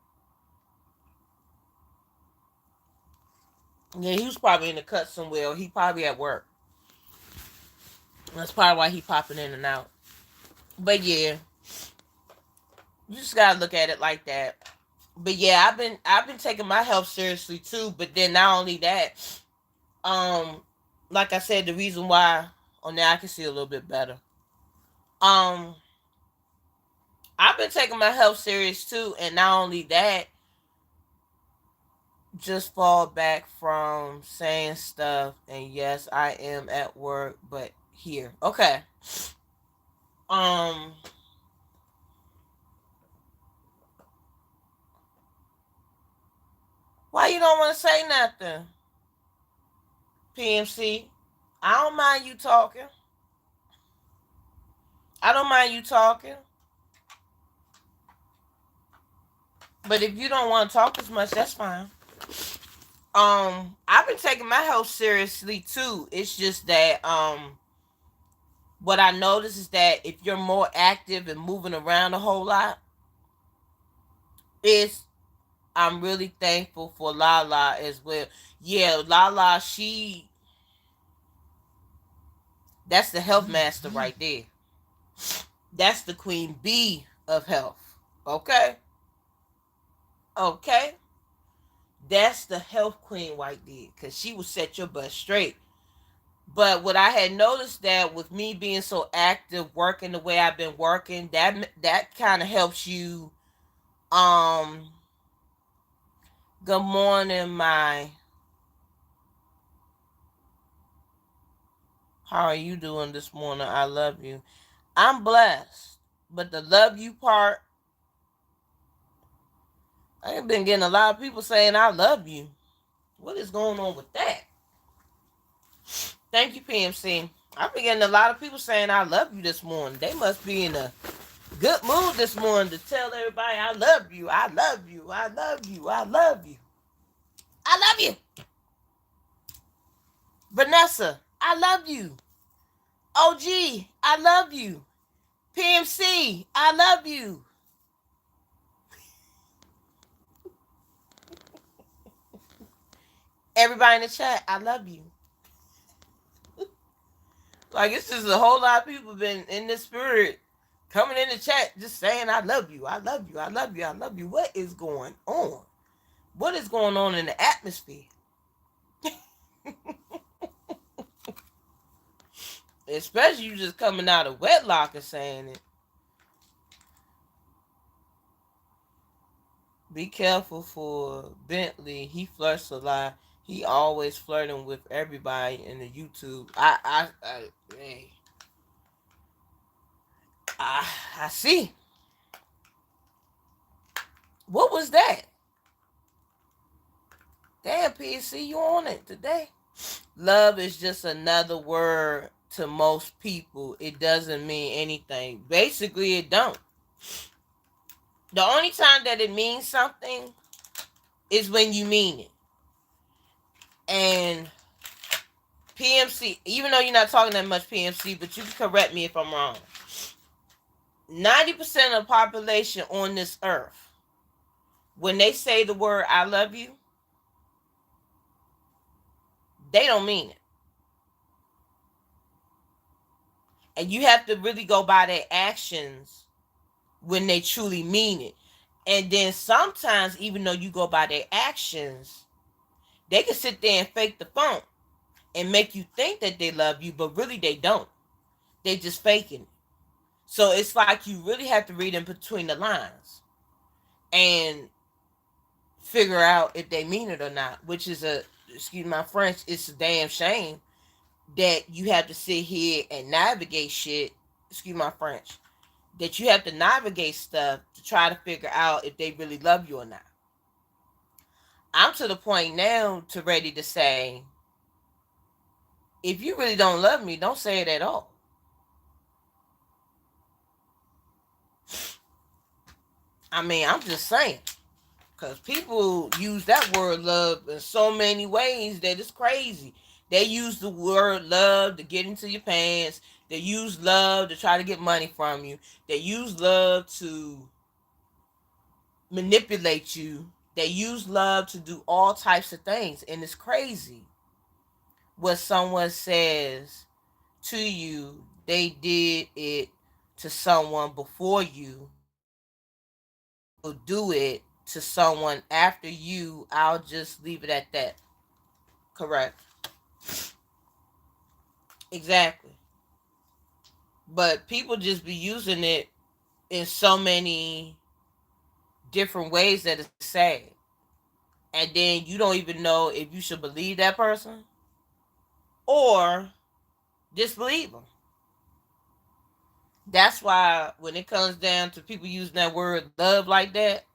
Yeah, he was probably in the cut somewhere. Or he probably at work. That's probably why he popping in and out. But yeah, you just gotta look at it like that. But yeah, I've been taking my health seriously too. But then not only that, um, like I said, the reason why, oh, now I can see a little bit better. Um, I've been taking my health serious too, and not only that, just fall back from saying stuff. And yes, I am at work, but here, okay. Um, why you don't want to say nothing, PMC? I don't mind you talking. I don't mind you talking. But if you don't want to talk as much, that's fine. I've been taking my health seriously too. It's just that what I notice is that if you're more active and moving around a whole lot, it's I'm really thankful for Lala as well. Yeah, Lala, that's the health master right there. That's the queen bee of health. Okay? Okay? That's the health queen right there. Cause she will set your butt straight. But what I had noticed that with me being so active, working the way I've been working, that kind of helps you. Um, Good morning, my. How are you doing this morning? I love you. I'm blessed, but the love you part, I've been getting a lot of people saying I love you. What is going on with that? Thank you, PMC. I've been getting a lot of people saying I love you this morning. They must be in a good mood this morning to tell everybody I love you. I love you. I love you. I love you. I love you. Vanessa, I love you. OG, I love you. PMC, I love you. Everybody in the chat, I love you. Like, it's just a whole lot of people been in the spirit coming in the chat just saying I love you. I love you. I love you. I love you. What is going on? What is going on in the atmosphere? Especially you just coming out of wedlock and saying it. Be careful for Bentley. He flirts a lot. He always flirting with everybody in the YouTube. Hey, I see. What was that? Damn, PC, you on it today? Love is just another word to most people. It doesn't mean anything. Basically, it don't. The only time that it means something is when you mean it. And PMC, even though you're not talking that much PMC, but you can correct me if I'm wrong. 90% of the population on this earth, when they say the word I love you, they don't mean it. And you have to really go by their actions when they truly mean it. And then sometimes, even though you go by their actions, they can sit there and fake the funk and make you think that they love you, but really they don't. They just faking it. So it's like you really have to read in between the lines and figure out if they mean it or not, which is a, excuse my French, it's a damn shame that you have to sit here and navigate shit, excuse my French, that you have to navigate stuff to try to figure out if they really love you or not. I'm to the point now to ready to say, if you really don't love me, don't say it at all. I mean, I'm just saying. Because people use that word love in so many ways that it's crazy. They use the word love to get into your pants. They use love to try to get money from you. They use love to manipulate you. They use love to do all types of things. And it's crazy what someone says to you, they did it to someone before you, and they will do it to someone after you. I'll just leave it at that. Correct. Exactly. But people just be using it in so many different ways that it's sad. And then you don't even know if you should believe that person or disbelieve them. That's why when it comes down to people using that word love like that,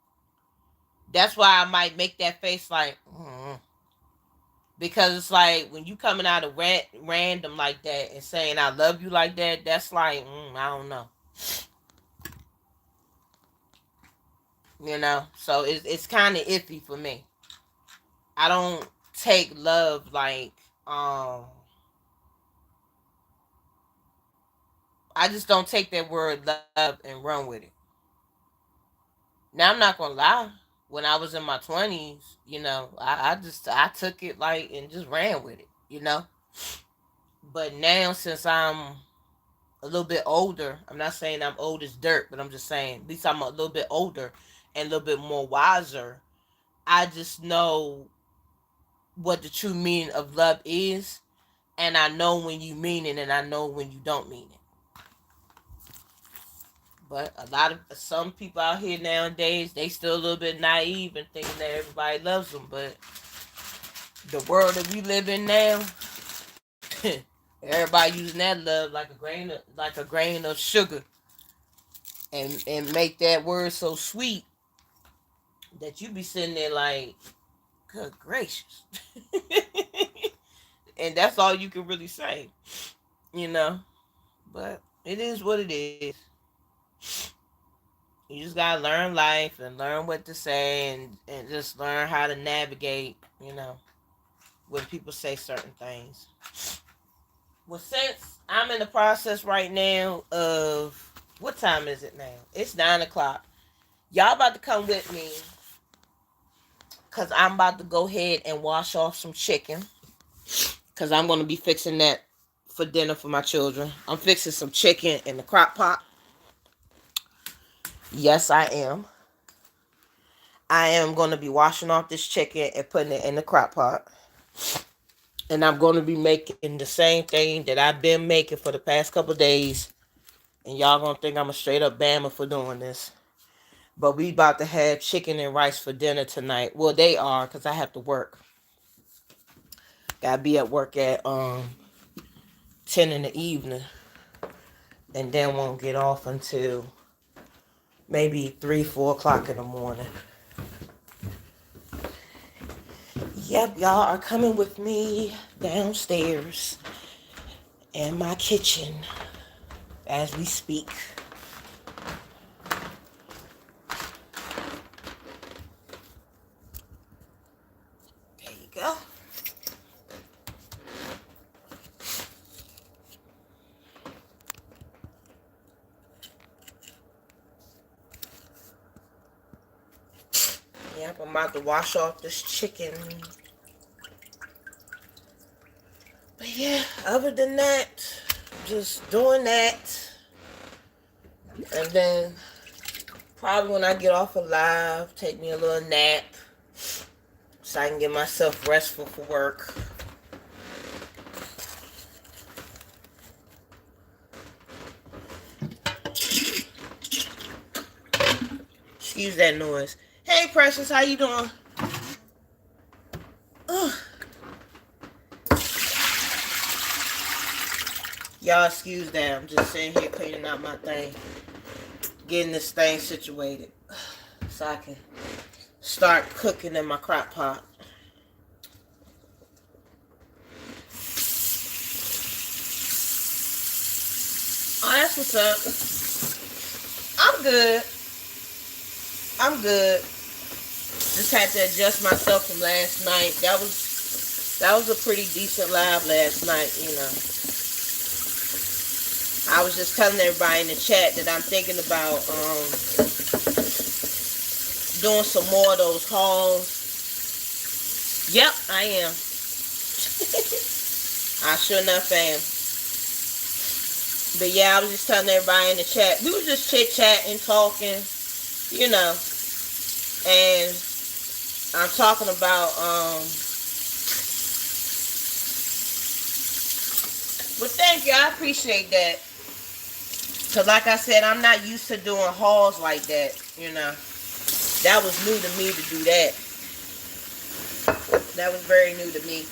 that's why I might make that face like, because it's like when you coming out of random like that and saying I love you like that, that's like, I don't know. So it's kind of iffy for me. I don't take love like, I just don't take that word love and run with it. Now I'm not gonna lie. When I was in my 20s, I took it like and just ran with it, But now since I'm a little bit older, I'm not saying I'm old as dirt, but I'm just saying at least I'm a little bit older and a little bit more wiser. I just know what the true meaning of love is, and I know when you mean it and I know when you don't mean it. But a lot of some people out here nowadays, they still a little bit naive and thinking that everybody loves them. But the world that we live in now, everybody using that love like a grain of sugar, and make that word so sweet that you be sitting there like, good gracious. And that's all you can really say, you know. But it is what it is. You just gotta learn life and learn what to say, and just learn how to navigate, when people say certain things. Well, since I'm in the process right now of, what time is it now? It's 9 o'clock. Y'all about to come with me because I'm about to go ahead and wash off some chicken because I'm going to be fixing that for dinner for my children. I'm fixing some chicken in the crock pot. Yes, I am. I am going to be washing off this chicken and putting it in the crock pot. And I'm going to be making the same thing that I've been making for the past couple of days. And y'all going to think I'm a straight up bammer for doing this. But we about to have chicken and rice for dinner tonight. Well, they are, because I have to work. Gotta be at work at 10 in the evening. And then won't get off until maybe 3, 4 o'clock in the morning. Yep, y'all are coming with me downstairs in my kitchen as we speak. There you go. Yep, I'm about to wash off this chicken. But yeah, other than that, just doing that. And then probably when I get off of live, take me a little nap so I can get myself restful for work. Excuse that noise. Hey, Precious, how you doing? Ugh. Y'all excuse that. I'm just sitting here cleaning out my thing. Getting this thing situated. So I can start cooking in my crock pot. Oh, that's what's up. I'm good. I'm good. Just had to adjust myself from last night. That was a pretty decent live last night. I was just telling everybody in the chat that I'm thinking about doing some more of those hauls. Yep, I am. I sure enough am. But yeah, I was just telling everybody in the chat. We were just chit-chatting, talking, you know. And I'm talking about, well, thank you. I appreciate that. Because like I said, I'm not used to doing hauls like that. That was new to me to do that. That was very new to me.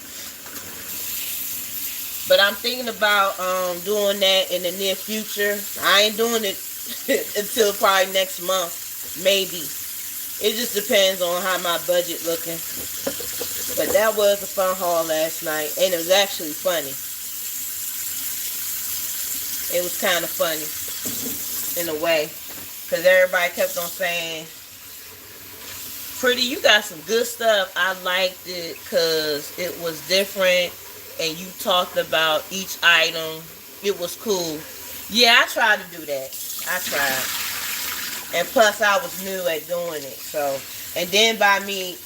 But I'm thinking about doing that in the near future. I ain't doing it until probably next month, maybe. It just depends on how my budget looking. But that was a fun haul last night, and it was actually funny. It was kind of funny in a way, because everybody kept on saying, "Pretty, you got some good stuff." I liked it because it was different. And you talked about each item. It was cool. Yeah, I tried to do that. I tried. And plus, I was new at doing it. So, and then by me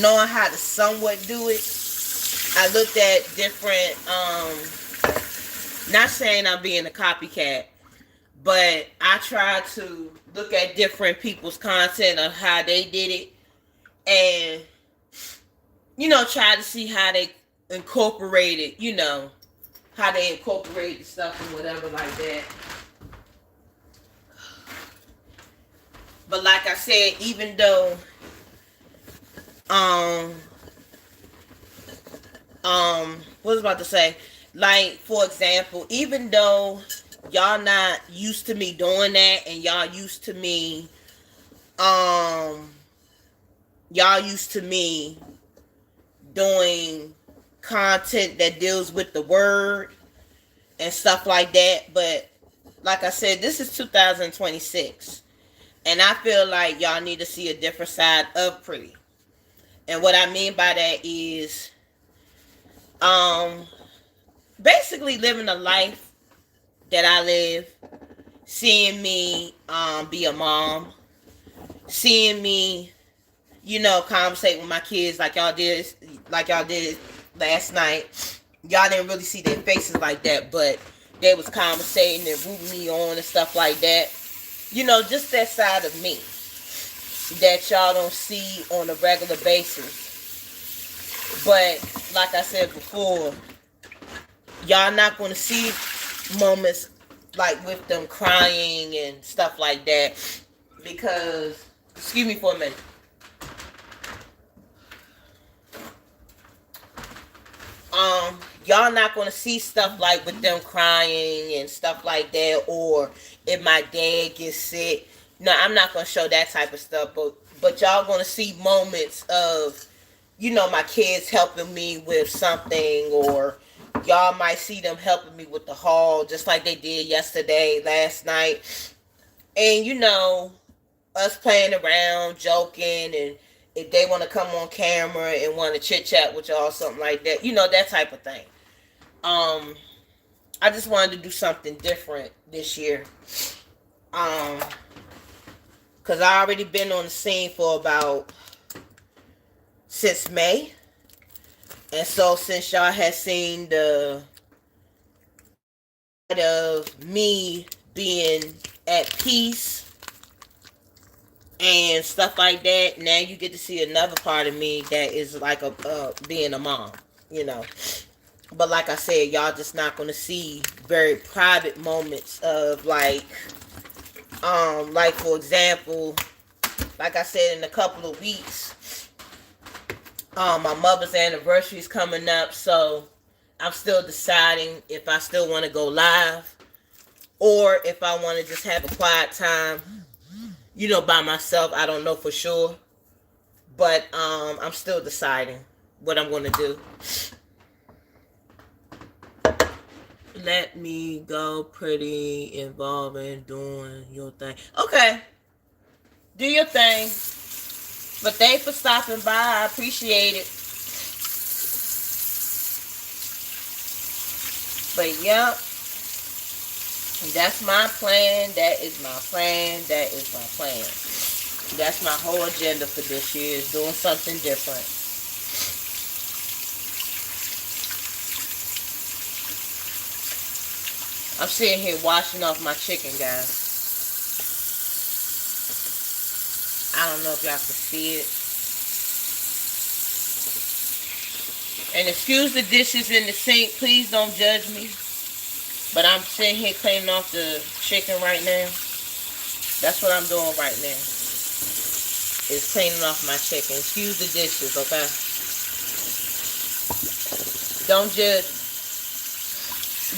knowing how to somewhat do it, I looked at different, not saying I'm being a copycat, but I tried to look at different people's content of how they did it. And, try to see how they incorporated, how they incorporated stuff and whatever like that. But like I said, even though what was I about to say? Like, for example, even though y'all not used to me doing that, and y'all used to me doing content that deals with the word and stuff like that. But like I said, this is 2026, and I feel like y'all need to see a different side of Pretty. And what I mean by that is basically living a life that I live, seeing me be a mom, seeing me conversate with my kids like y'all did last night. Y'all didn't really see their faces like that, but they was conversating and rooting me on and stuff like that. Just that side of me that y'all don't see on a regular basis. But like I said before, y'all not going to see moments like with them crying and stuff like that, because, excuse me for a minute. Y'all not gonna see stuff like with them crying and stuff like that, or if my dad gets sick. No, I'm not gonna show that type of stuff, but y'all gonna see moments of, my kids helping me with something, or y'all might see them helping me with the haul, just like they did yesterday, last night. And us playing around, joking, and if they want to come on camera and want to chit chat with y'all, something like that, that type of thing. I just wanted to do something different this year. Cause I already been on the scene for about since May. And so since y'all had seen the side of me being at peace and stuff like that, now you get to see another part of me that is like a being a mom, you know. But like I said, y'all just not gonna see very private moments of like for example, like I said, in a couple of weeks, my mother's anniversary is coming up, so I'm still deciding if I still want to go live or if I want to just have a quiet time, by myself. I don't know for sure, but I'm still deciding what I'm gonna do. Let me go. Pretty involving doing your thing. Okay, do your thing. But thanks for stopping by. I appreciate it. But yep, that's my plan. That is my plan. That is my plan. That's my whole agenda for this year, is doing something different. I'm sitting here washing off my chicken, guys. I don't know if y'all can see it. And excuse the dishes in the sink. Please don't judge me. But I'm sitting here cleaning off the chicken right now. That's what I'm doing right now. Is cleaning off my chicken. Excuse the dishes, okay? Don't judge me.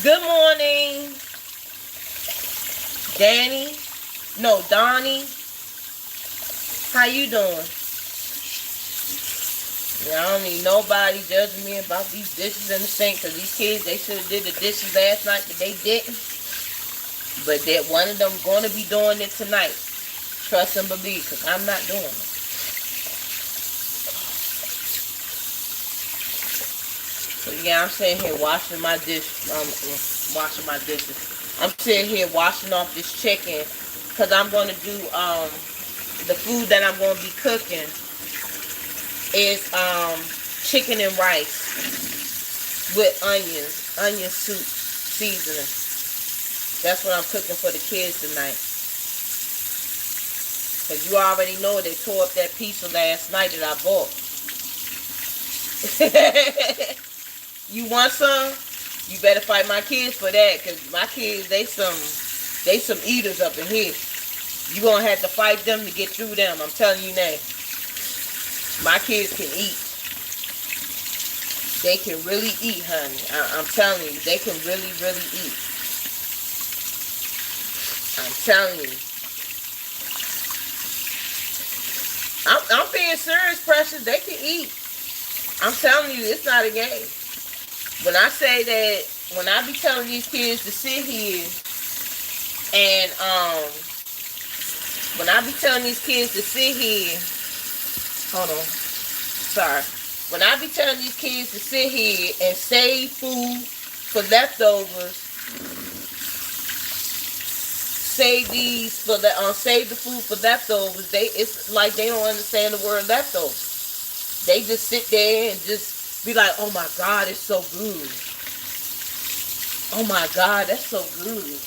Good morning, Danny. No, Donnie. How you doing? Yeah, I don't need nobody judging me about these dishes in the sink, because these kids, they should have did the dishes last night, but they didn't. But that one of them going to be doing it tonight. Trust and believe, because I'm not doing it. So yeah, I'm sitting here washing my washing my dishes. I'm sitting here washing off this chicken, because I'm going to do, the food that I'm going to be cooking is chicken and rice with onion soup seasoning. That's what I'm cooking for the kids tonight. Because you already know they tore up that pizza last night that I bought. You want some? You better fight my kids for that, because my kids, they some eaters up in here. You gonna have to fight them to get through them. I'm telling you now. My kids can eat. They can really eat, honey. I'm telling you, they can really, really eat. I'm telling you. I'm being serious, Precious. They can eat. I'm telling you, it's not a game. When I say that, when I be telling these kids to sit here and when I be telling these kids to sit here, hold on, sorry. When I be telling these kids to sit here and save food for leftovers, save the food for leftovers, it's like they don't understand the word leftovers. They just sit there and just be like, oh my God, it's so good. Oh my God, that's so good.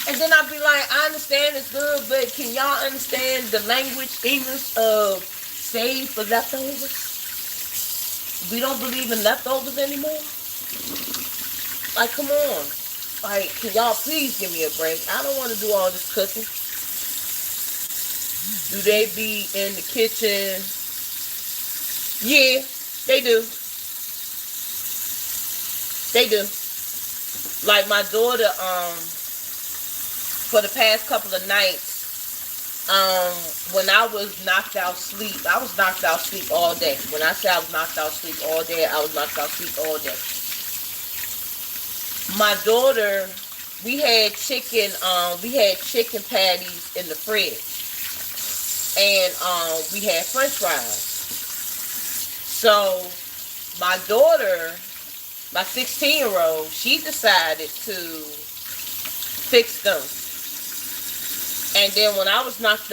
And then I'll be like, I understand it's good, but can y'all understand the language, English of save for leftovers? We don't believe in leftovers anymore? Like, come on. Like, can y'all please give me a break? I don't want to do all this cooking. Do they be in the kitchen? Yeah, they do. They do. Like my daughter, for the past couple of nights, when I was knocked out sleep, I was knocked out sleep all day. When I say I was knocked out sleep all day, I was knocked out sleep all day. My daughter, we had chicken patties in the fridge, and we had French fries. So my daughter, my 16-year-old, she decided to fix them. And then when I was knocked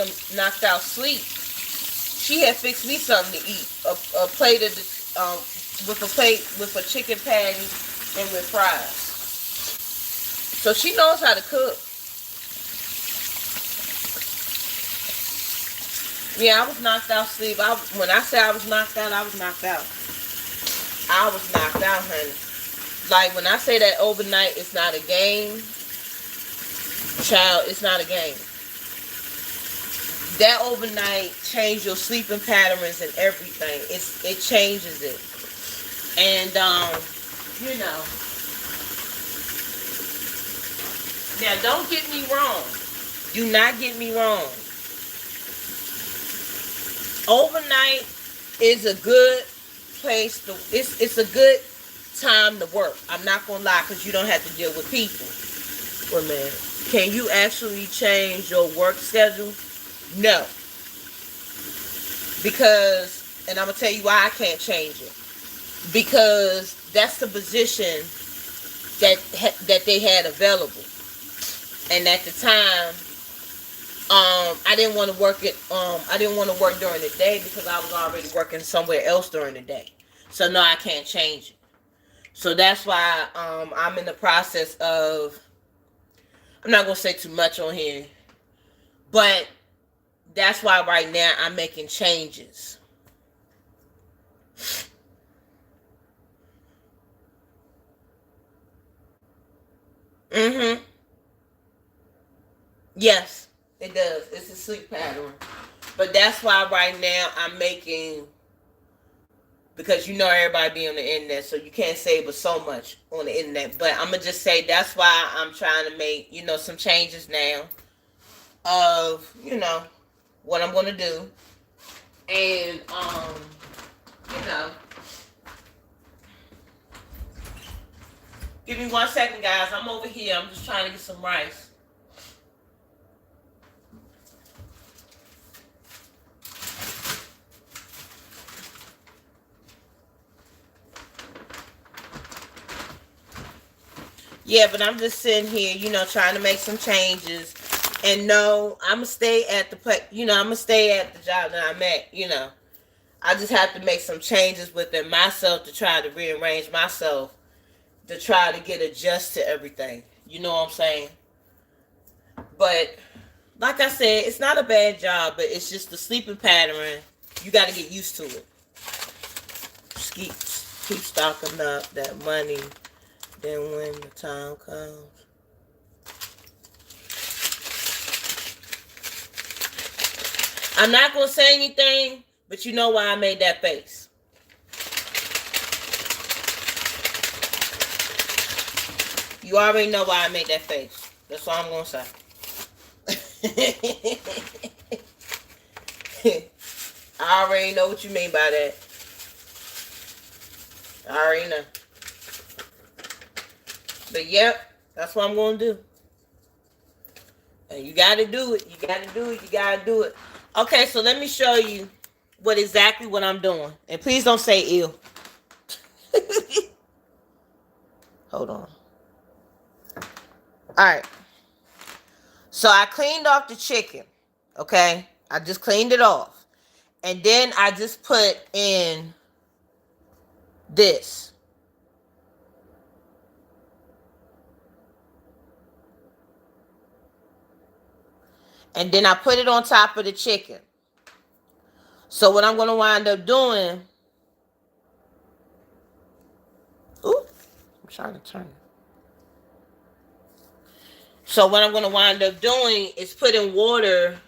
out sleep, she had fixed me something to eat, a plate of the with a plate with a chicken patty and with fries. So she knows how to cook. Yeah, I was knocked out sleep. When I say I was knocked out, I was knocked out. I was knocked out, honey. Like when I say that overnight is not a game, child, it's not a game. That overnight change your sleeping patterns and everything. It changes it. And you know, now don't get me wrong. Do not get me wrong. Overnight is a good place to. It's a good time to work. I'm not gonna lie, because you don't have to deal with people. Well, man, can you actually change your work schedule? No, because, and I'm gonna tell you why I can't change it. Because that's the position that they had available, and at the time, I didn't want to work it. I didn't want to work during the day because I was already working somewhere else during the day. So no, I can't change it. So that's why I'm in the process of. I'm not gonna say too much on here, but that's why right now I'm making changes. Mm-hmm. Yes, it does. It's a sleep pattern. But that's why right now I'm making, because you know everybody be on the internet, so you can't say but so much on the internet. But I'm gonna just say that's why I'm trying to make, some changes now of, what I'm gonna do. And you know, give me 1 second, guys. I'm over here. I'm just trying to get some rice. Yeah, but I'm just sitting here, trying to make some changes. And no, I'm gonna stay at I'm gonna stay at the job that I'm at. I just have to make some changes within myself to try to rearrange myself to try to get adjusted to everything. You know what I'm saying? But like I said, it's not a bad job, but it's just the sleeping pattern. You got to get used to it. Just keep stocking up that money. Then when the time comes. I'm not going to say anything, but you know why I made that face. You already know why I made that face. That's all I'm going to say. I already know what you mean by that. I already know. But yep, that's what I'm going to do. And you got to do it. You got to do it. You got to do it. Okay, so let me show you what I'm doing. And please don't say ew. Hold on. Alright. So I cleaned off the chicken. Okay? I just cleaned it off. And then I just put in this. And then I put it on top of the chicken. So what I'm going to wind up doing... Ooh, I'm trying to turn it. So what I'm going to wind up doing is putting water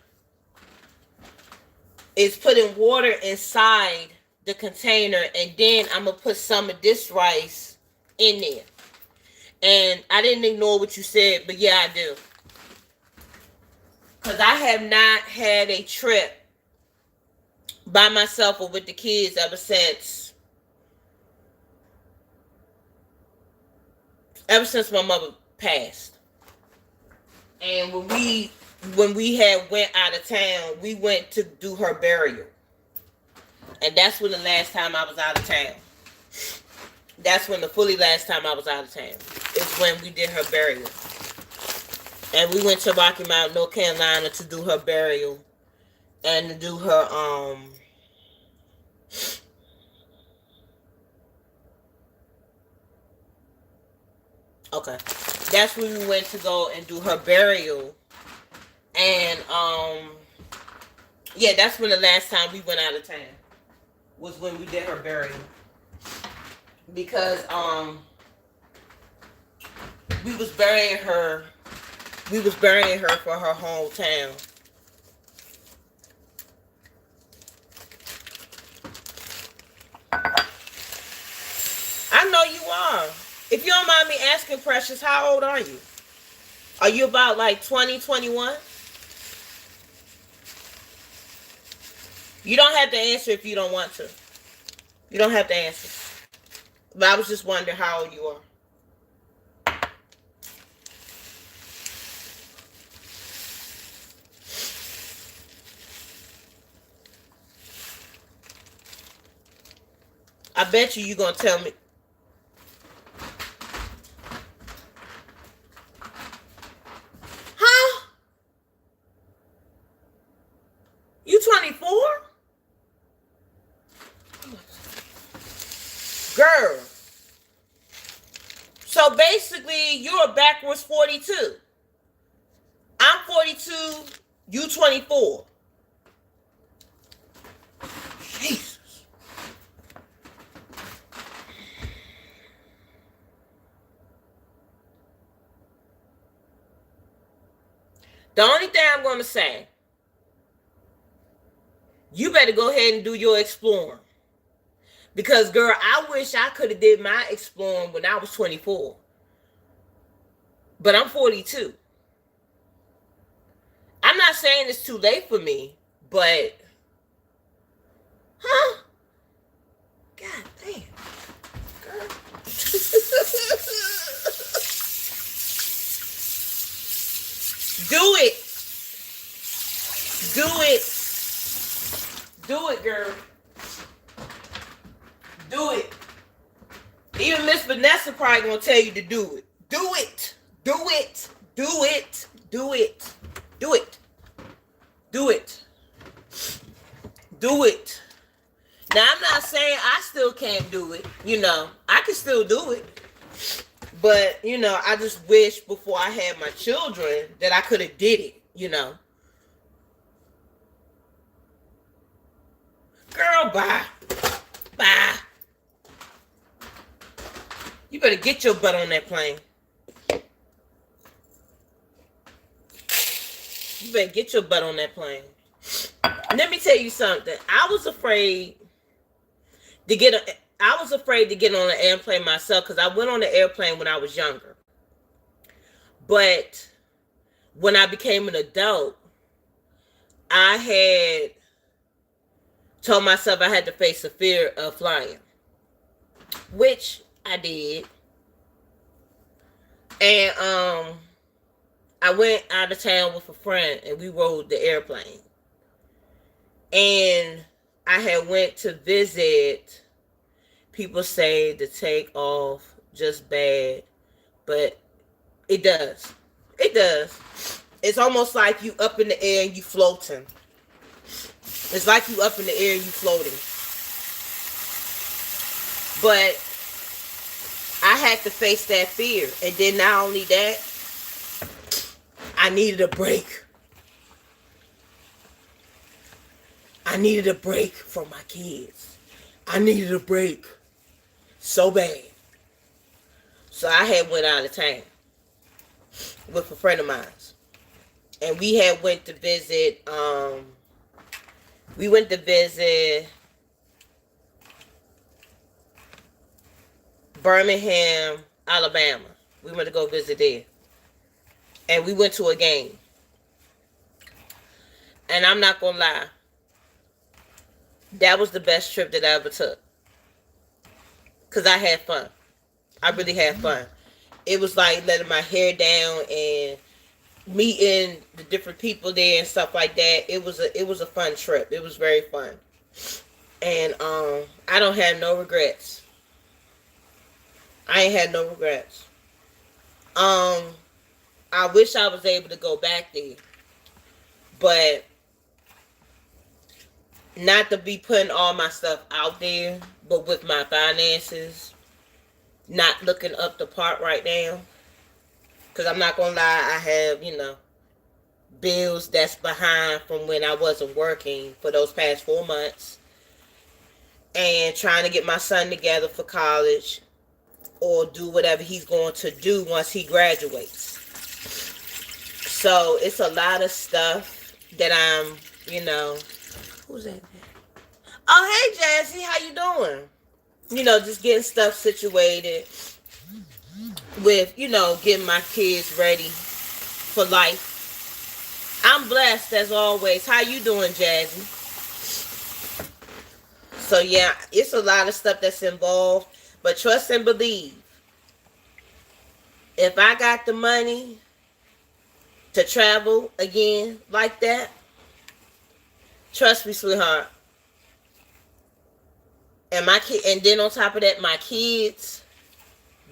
inside the container, and then I'm going to put some of this rice in there. And I didn't ignore what you said, but yeah, I do. Because I have not had a trip by myself or with the kids ever since my mother passed. And when we had went out of town, we went to do her burial. And that's when the last time I was out of town. That's when the fully last time I was out of town. It's when we did her burial. And we went to Rocky Mount, North Carolina to do her burial. And to do her Okay. That's when we went to go and do her burial. And yeah, that's when the last time we went out of town was when we did her burial. Because we was burying her for her hometown. I know you are. If you don't mind me asking, Precious, how old are you? Are you about like 20, 21? You don't have to answer if you don't want to. You don't have to answer. But I was just wondering how old you are. I bet you're going to tell me. Huh? You 24? Girl. So basically, you're a backwards 42. I'm 42. You 24. Jesus. The only thing I'm going to say, you better go ahead and do your exploring. Because, girl, I wish I could have did my exploring when I was 24. But I'm 42. I'm not saying it's too late for me, but, huh? God damn. Girl. Do it. Do it. Do it, girl. Do it. Even Miss Vanessa probably gonna tell you to do it. Do it. Do it. Do it. Do it. Do it. Do it. Do it. Now, I'm not saying I still can't do it. I can still do it. But, I just wish before I had my children that I could have did it. Girl, bye. Bye. You better get your butt on that plane. You better get your butt on that plane. Let me tell you something. I was afraid to get on an airplane myself because I went on an airplane when I was younger. But when I became an adult, I had told myself I had to face the fear of flying, which I did. And I went out of town with a friend and we rode the airplane. And I had went to visit. People say the take off just bad, but it does. It does. It's almost like you up in the air and you floating. It's like you up in the air and you floating. But I had to face that fear. And then not only that, I needed a break. I needed a break from my kids. I needed a break so bad. So I had went out of town with a friend of mine. And we had went to visit Birmingham, Alabama. We went to go visit there. And we went to a game. And I'm not gonna lie, that was the best trip that I ever took. Because I had fun. I really had fun. It was like letting my hair down and meeting the different people there and stuff like that. It was a fun trip. It was very fun. And I don't have no regrets. I ain't had no regrets. I wish I was able to go back there. But not to be putting all my stuff out there, but with my finances not looking up the part right now, Because I'm not going to lie, I have, bills that's behind from when I wasn't working for those past 4 months. And trying to get my son together for college or do whatever he's going to do once he graduates. So it's a lot of stuff that I'm, who's that? Oh, hey, Jazzy, how you doing? Just getting stuff situated with, getting my kids ready for life. I'm blessed as always. How you doing, Jazzy? So yeah, it's a lot of stuff that's involved, but trust and believe. If I got the money to travel again like that, trust me, sweetheart. And then on top of that, my kids,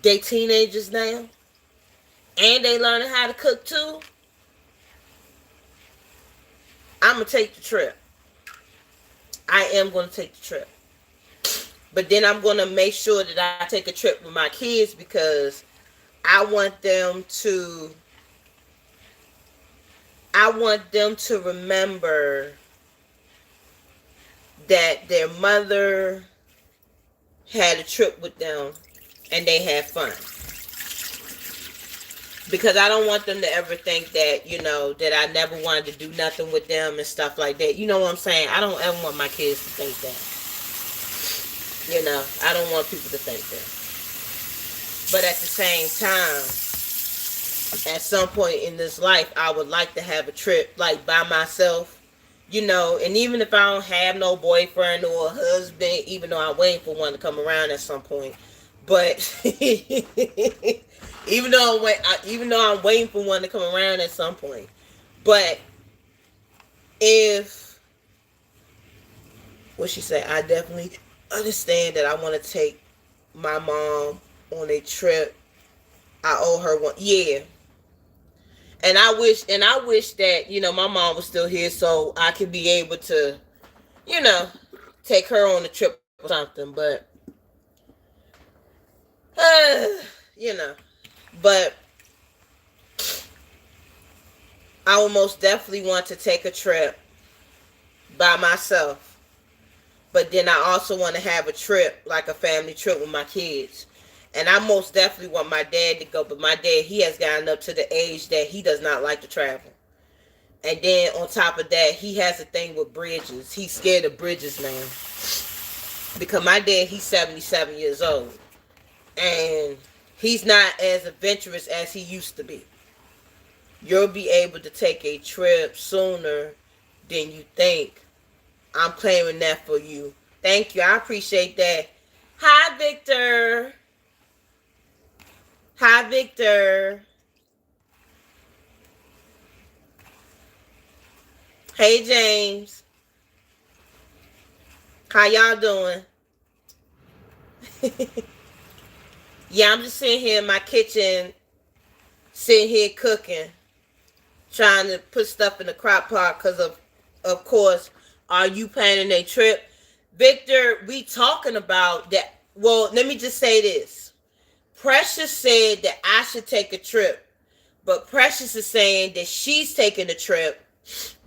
they teenagers now, and they learning how to cook too. I'm gonna take the trip. I am gonna take the trip, but then I'm gonna make sure that I take a trip with my kids because I want them to. I want them to remember that their mother had a trip with them and they had fun. Because I don't want them to ever think that, that I never wanted to do nothing with them and stuff like that. You know what I'm saying? I don't ever want my kids to think that. I don't want people to think that. But at the same time, at some point in this life, I would like to have a trip like by myself, and even if I don't have no boyfriend or a husband, even though I'm waiting for one to come around at some point, but even though I'm waiting for one to come around at some point, but if what she said, I definitely understand that I want to take my mom on a trip. I owe her one, yeah. And I wish that, my mom was still here so I could be able to, you know, take her on a trip or something. But, uh, you know, but I would most definitely want to take a trip by myself. But then I also want to have a trip, like a family trip with my kids. And I most definitely want my dad to go, but my dad, he has gotten up to the age that he does not like to travel. And then on top of that, he has a thing with bridges. He's scared of bridges now. Because my dad, he's 77 years old. And he's not as adventurous as he used to be. You'll be able to take a trip sooner than you think. I'm claiming that for you. Thank you. I appreciate that. Hi, Victor. Hi, Victor. Hey, James. How y'all doing? Yeah, I'm just sitting here in my kitchen, sitting here cooking, trying to put stuff in the crock pot because of course, are you planning a trip? Victor, we talking about that. Well, let me just say this. Precious said that I should take a trip, but Precious is saying that she's taking a trip,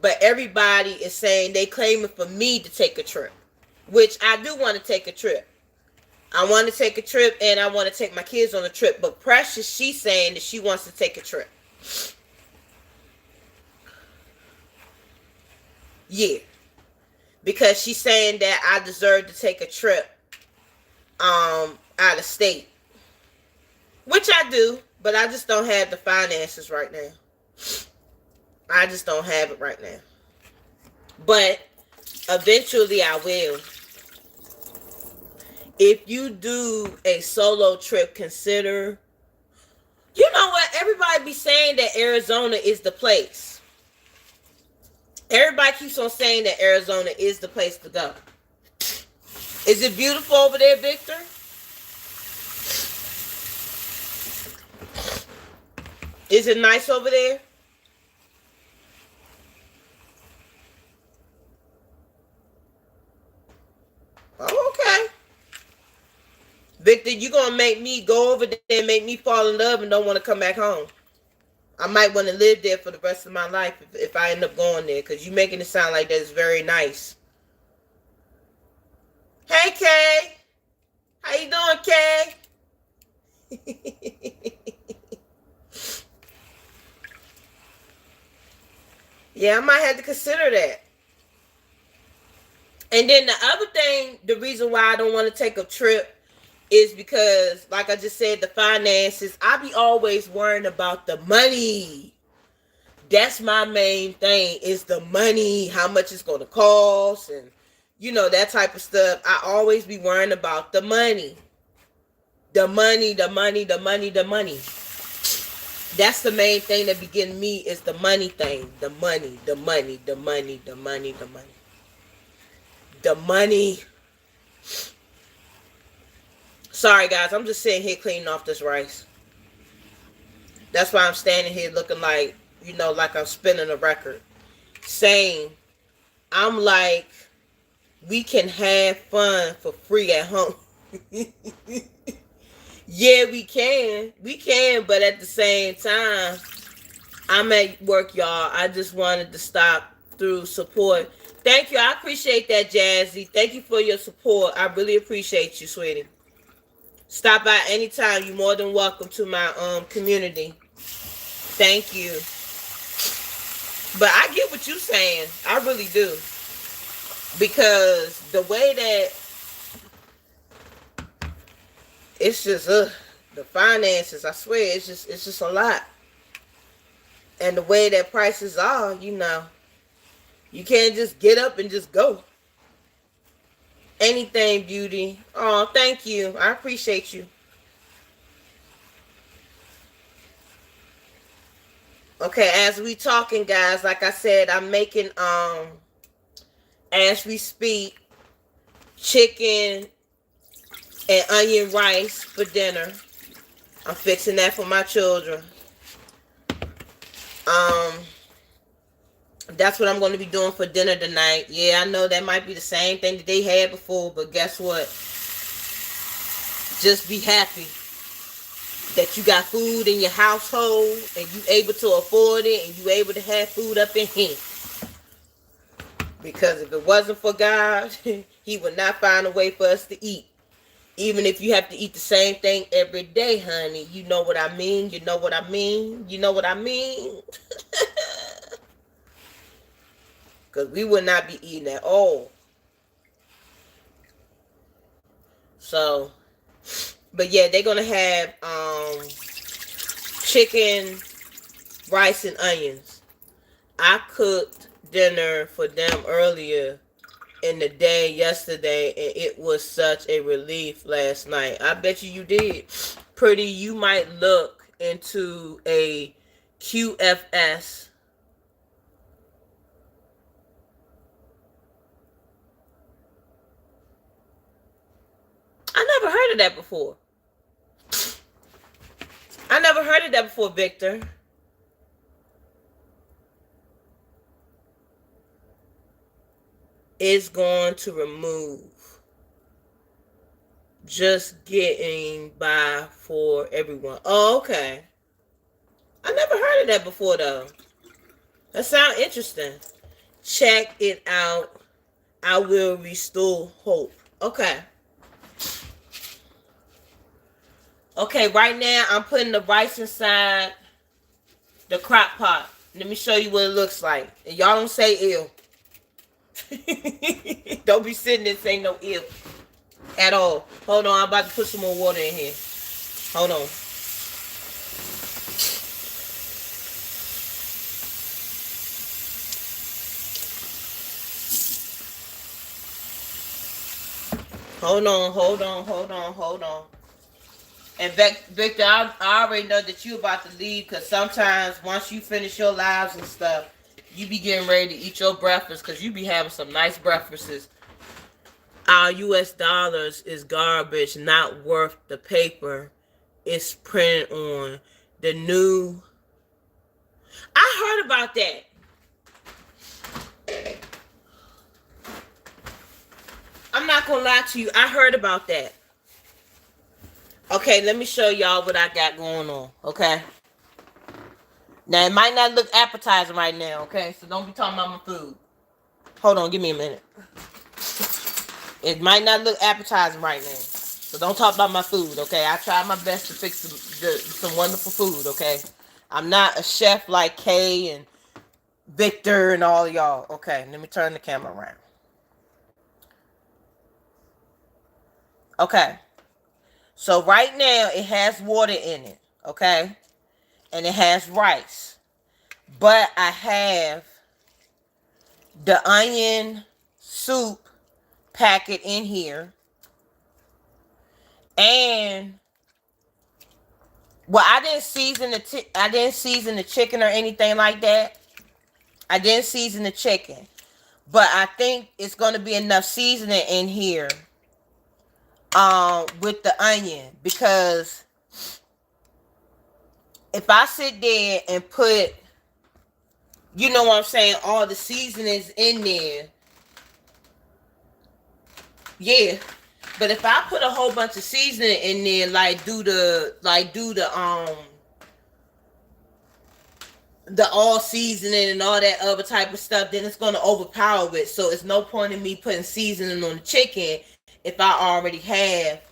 but everybody is saying they claiming for me to take a trip, which I do want to take a trip. I want to take a trip and I want to take my kids on a trip, but Precious, she's saying that she wants to take a trip. Yeah. Because she's saying that I deserve to take a trip out of state. Which I do, but I just don't have the finances right now. I just don't have it right now. But eventually I will. If you do a solo trip, consider, you know what? Everybody be saying that Arizona is the place. Everybody keeps on saying that Arizona is the place to go. Is it beautiful over there, Victor? Is it nice over there? Oh, okay. Victor, you gonna make me go over there and make me fall in love and don't want to come back home. I might want to live there for the rest of my life if I end up going there, because you making it sound like that's very nice. Hey, Kay. How you doing, Kay? Yeah, I might have to consider that. And then the other thing, the reason why I don't want to take a trip is because, like I just said, the finances. I be always worrying about the money. That's my main thing, is the money, how much it's going to cost, and that type of stuff. I always be worrying about the money. The money, the money, the money, the money. That's the main thing that be getting me, is the money thing. The money, the money, the money, the money, the money. The money. Sorry, guys. I'm just sitting here cleaning off this rice. That's why I'm standing here looking like, like I'm spinning a record. Saying, I'm like, we can have fun for free at home. Yeah, we can. We can, but at the same time, I'm at work, y'all. I just wanted to stop through support. Thank you. I appreciate that, Jazzy. Thank you for your support. I really appreciate you, sweetie. Stop by anytime. You're more than welcome to my community. Thank you. But I get what you're saying. I really do. Because the way that it's just the finances, I swear, it's just a lot. And the way that prices are, you can't just get up and just go. Anything, beauty. Oh, thank you. I appreciate you. Okay, as we talking, guys, like I said, I'm making as we speak, chicken and onion rice for dinner. I'm fixing that for my children. That's what I'm going to be doing for dinner tonight. Yeah, I know that might be the same thing that they had before, but guess what? Just be happy that you got food in your household and you able to afford it and you able to have food up in here. Because if it wasn't for God, he would not find a way for us to eat. Even if you have to eat the same thing every day, honey. You know what I mean? You know what I mean? You know what I mean? Because we would not be eating at all. So, but yeah, they're going to have chicken, rice, and onions. I cooked dinner for them earlier in the day yesterday, and it was such a relief last night. I bet you did. Pretty, you might look into a QFS. I never heard of that before. I never heard of that before, Victor. Is going to remove just getting by for everyone. Oh, okay. I never heard of that before, though. That sounds interesting. Check it out. I will restore hope. Okay. Okay, right now I'm putting the rice inside the crock pot. Let me show you what it looks like. And y'all don't say ew. Don't be sitting there saying no ew at all. Hold on, I'm about to put some more water in here. Hold on. Hold on. And Victor, I already know that you about to leave, because sometimes once you finish your lives and stuff, you be getting ready to eat your breakfast, because you be having some nice breakfasts. Our US dollars is garbage, not worth the paper it's printed on. The new... I heard about that. I'm not gonna lie to you. I heard about that. Okay, let me show y'all what I got going on. Okay. Now it might not look appetizing right now, okay? So don't be talking about my food. Hold on, give me a minute. It might not look appetizing right now. So don't talk about my food, okay? I try my best to fix some wonderful food, okay? I'm not a chef like Kay and Victor and all of y'all. Okay, let me turn the camera around. Okay. So right now it has water in it, okay? And it has rice. But I have the onion soup packet in here. And well, I didn't season the chicken or anything like that. I didn't season the chicken. But I think it's going to be enough seasoning in here with the onion, because if I sit there and put, you know what I'm saying, all the seasonings in there, yeah. But if I put a whole bunch of seasoning in there, like do the all seasoning and all that other type of stuff, then it's gonna overpower it. So it's no point in me putting seasoning on the chicken if I already have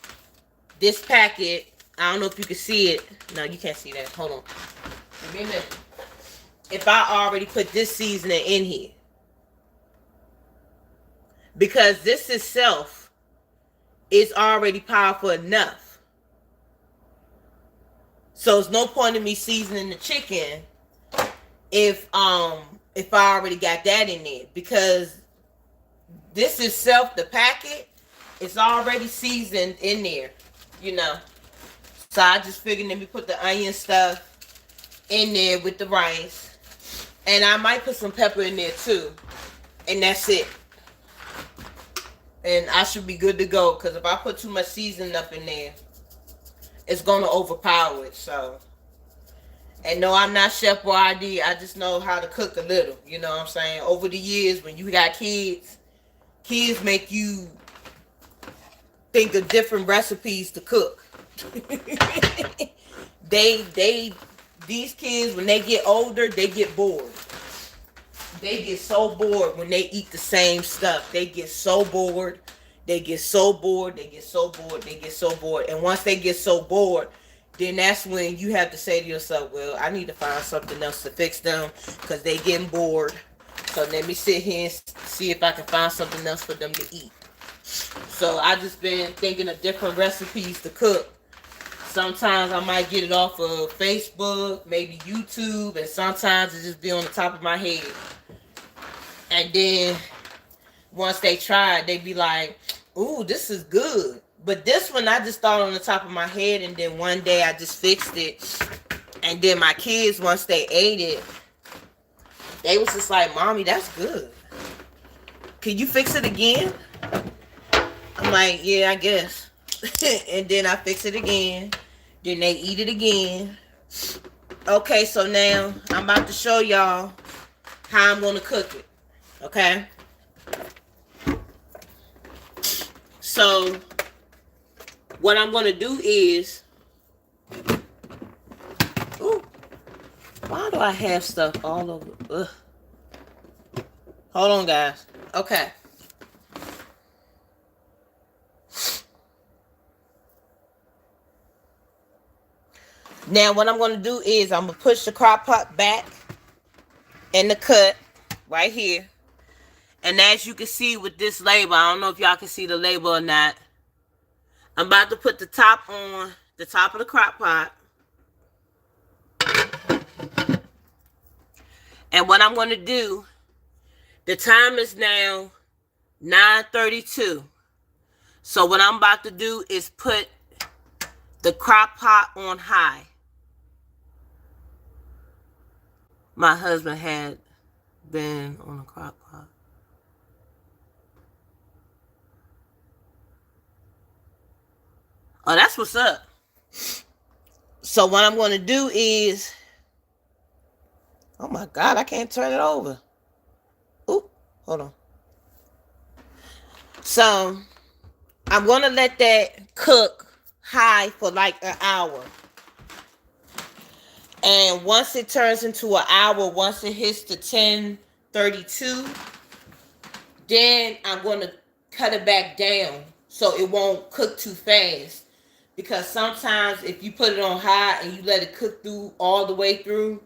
this packet. I don't know if you can see it. No, you can't see that. Hold on. Give me a minute. If I already put this seasoning in here, because this itself is already powerful enough. So it's no point in me seasoning the chicken if I already got that in there, because this itself, the packet, it's already seasoned in there, you know. So I just figured, let me put the onion stuff in there with the rice, and I might put some pepper in there too, and that's it. And I should be good to go, because if I put too much seasoning up in there, it's going to overpower it. So, and no, I'm not Chef Boyardee. I just know how to cook a little. You know what I'm saying? Over the years, when you got kids make you think of different recipes to cook. These kids, when they get older, they get bored. They get so bored when they eat the same stuff. They get so bored. They get so bored. They get so bored. They get so bored. And once they get so bored, then that's when you have to say to yourself, well, I need to find something else to fix them, because they getting bored. So let me sit here and see if I can find something else for them to eat. So I just been thinking of different recipes to cook. Sometimes I might get it off of Facebook, maybe YouTube, and sometimes it just be on the top of my head. And then once they try it, they be like, ooh, this is good. But this one I just thought on the top of my head, and then one day I just fixed it. And then my kids, once they ate it, they was just like, Mommy, that's good. Can you fix it again? I'm like, yeah, I guess. And then I fix it again. Then they eat it again. Okay, so now I'm about to show y'all how I'm going to cook it. Okay? So what I'm going to do is, ooh, why do I have stuff all over? Ugh. Hold on, guys. Okay. Now what I'm going to do is I'm going to push the crock pot back in the cut right here. And as you can see with this label, I don't know if y'all can see the label or not. I'm about to put the top on the top of the crock pot. And what I'm going to do, the time is now 9:32. So what I'm about to do is put the crock pot on high. My husband had been on a crock pot. Oh, that's what's up. So what I'm going to do is, oh my God, I can't turn it over. Ooh, hold on. So I'm going to let that cook high for like an hour. And once it turns into an hour, once it hits the 10:32, then I'm going to cut it back down so it won't cook too fast. Because sometimes if you put it on high and you let it cook through all the way through,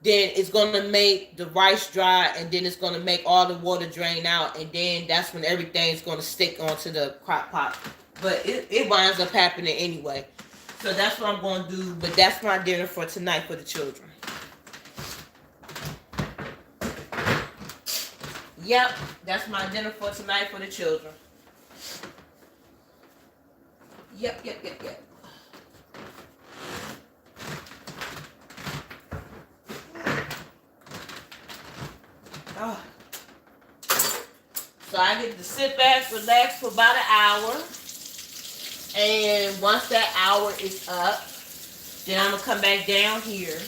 then it's going to make the rice dry, and then it's going to make all the water drain out, and then that's when everything's going to stick onto the crock pot. But it winds up happening anyway. So that's what I'm going to do. But that's my dinner for tonight for the children. Yep, that's my dinner for tonight for the children. Yep. Oh. So I get to sit back, relax for about an hour. And once that hour is up, then I'm going to come back down here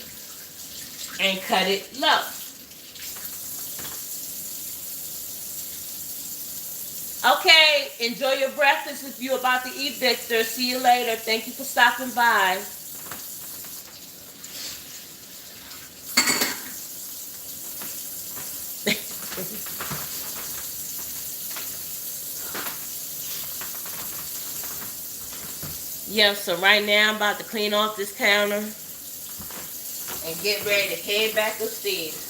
and cut it low. Okay, enjoy your breakfast if you're about to eat, Victor. See you later. Thank you for stopping by. Yeah, so right now I'm about to clean off this counter and get ready to head back upstairs.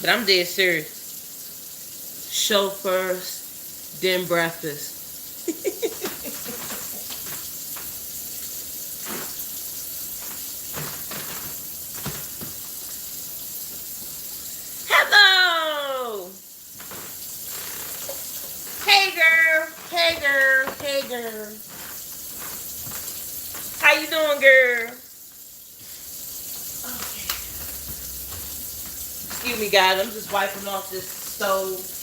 But I'm dead serious. Show first, then breakfast. Hello! Hey girl! Hey girl! Hey girl! How you doing, girl? Okay. Excuse me, guys. I'm just wiping off this stove.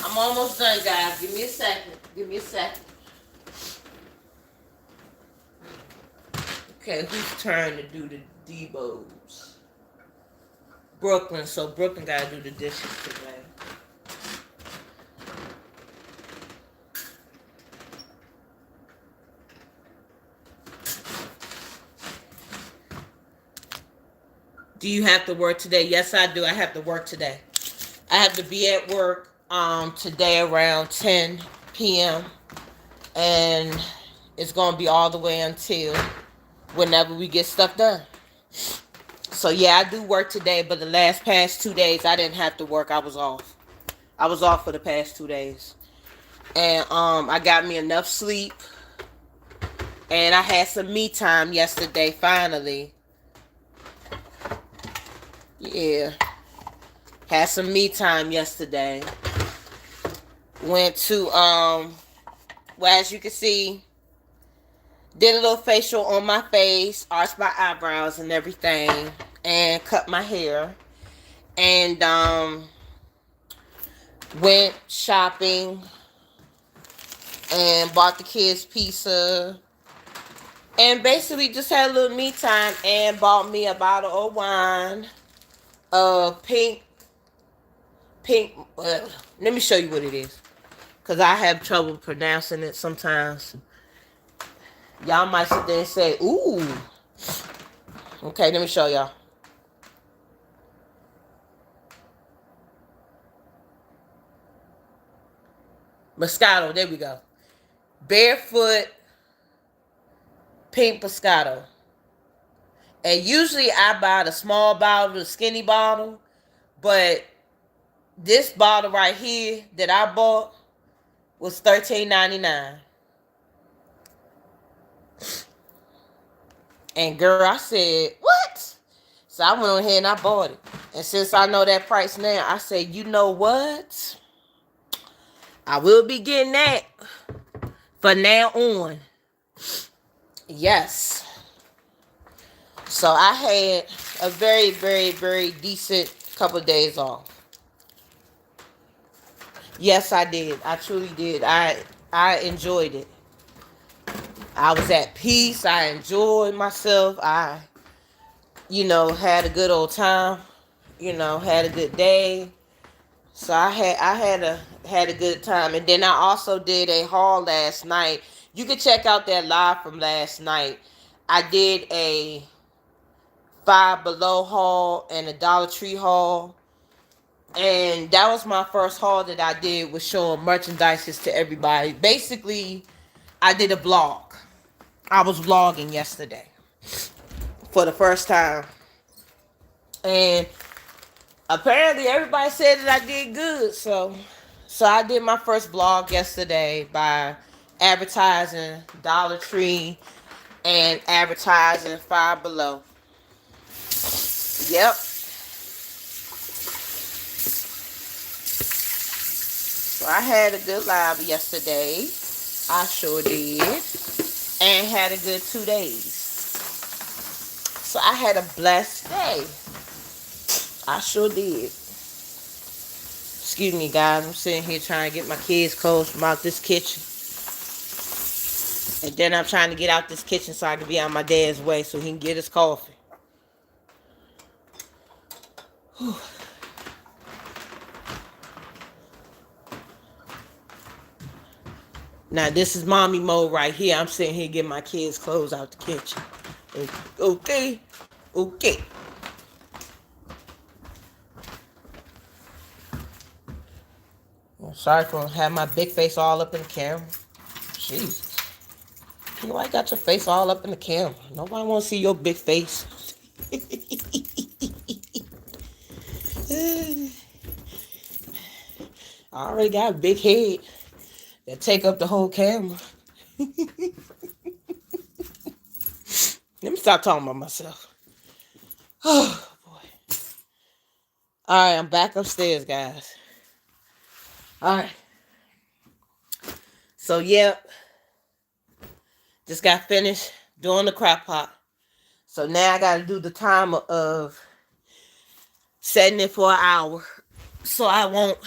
I'm almost done, guys. Give me a second. Give me a second. Okay, whose turn to do the Debos? Brooklyn. So Brooklyn gotta do the dishes today. Do you have to work today? Yes, I do. I have to work today. I have to be at work today around 10 p.m. and it's gonna be all the way until whenever we get stuff done. So yeah, I do work today, but the past 2 days I didn't have to work. I was off. I was off for the past 2 days, and I got me enough sleep, and I had some me time yesterday. Finally, yeah, had some me time yesterday. Went to well, as you can see, did a little facial on my face, arched my eyebrows and everything, and cut my hair, and went shopping and bought the kids pizza, and basically just had a little me time, and bought me a bottle of wine, pink. Let me show you what it is, because I have trouble pronouncing it sometimes. Y'all might sit there and say, ooh. Okay, let me show y'all. Moscato, there we go. Barefoot pink Moscato. And usually I buy the small bottle, the skinny bottle. But this bottle right here that I bought was $13.99. And girl, I said, what? So I went on ahead and I bought it. And since I know that price now, I said, you know what? I will be getting that for now on. Yes. So I had a very, very, very decent couple of days off. Yes, I did. I truly did. I enjoyed it. I was at peace. I enjoyed myself. Had a good old time. Had a good day. So I had a good time, and then I also did a haul last night. You can check out that live from last night. I did a Five Below haul and a Dollar Tree haul, and that was my first haul that I did, was showing merchandises to everybody. Basically, I did a vlog. I was vlogging yesterday for the first time, and apparently everybody said that I did good. So I did my first vlog yesterday by advertising Dollar Tree and advertising Five Below. Yep. So I had a good live yesterday. I sure did. And had a good 2 days. So I had a blessed day. I sure did. Excuse me, guys. I'm sitting here trying to get my kids' clothes from out this kitchen. And then I'm trying to get out this kitchen so I can be on my dad's way so he can get his coffee. Whew. Now this is mommy mode right here. I'm sitting here getting my kids' clothes out the kitchen. Okay. Okay. I'm sorry for having my big face all up in the camera. Jesus. You know, I got your face all up in the camera. Nobody want to see your big face. I already got a big head that take up the whole camera. Let me stop talking about myself. Oh, boy. All right, I'm back upstairs, guys. All right. So, yep. Just got finished doing the crock pot. So now I got to do the timer of setting it for an hour so I won't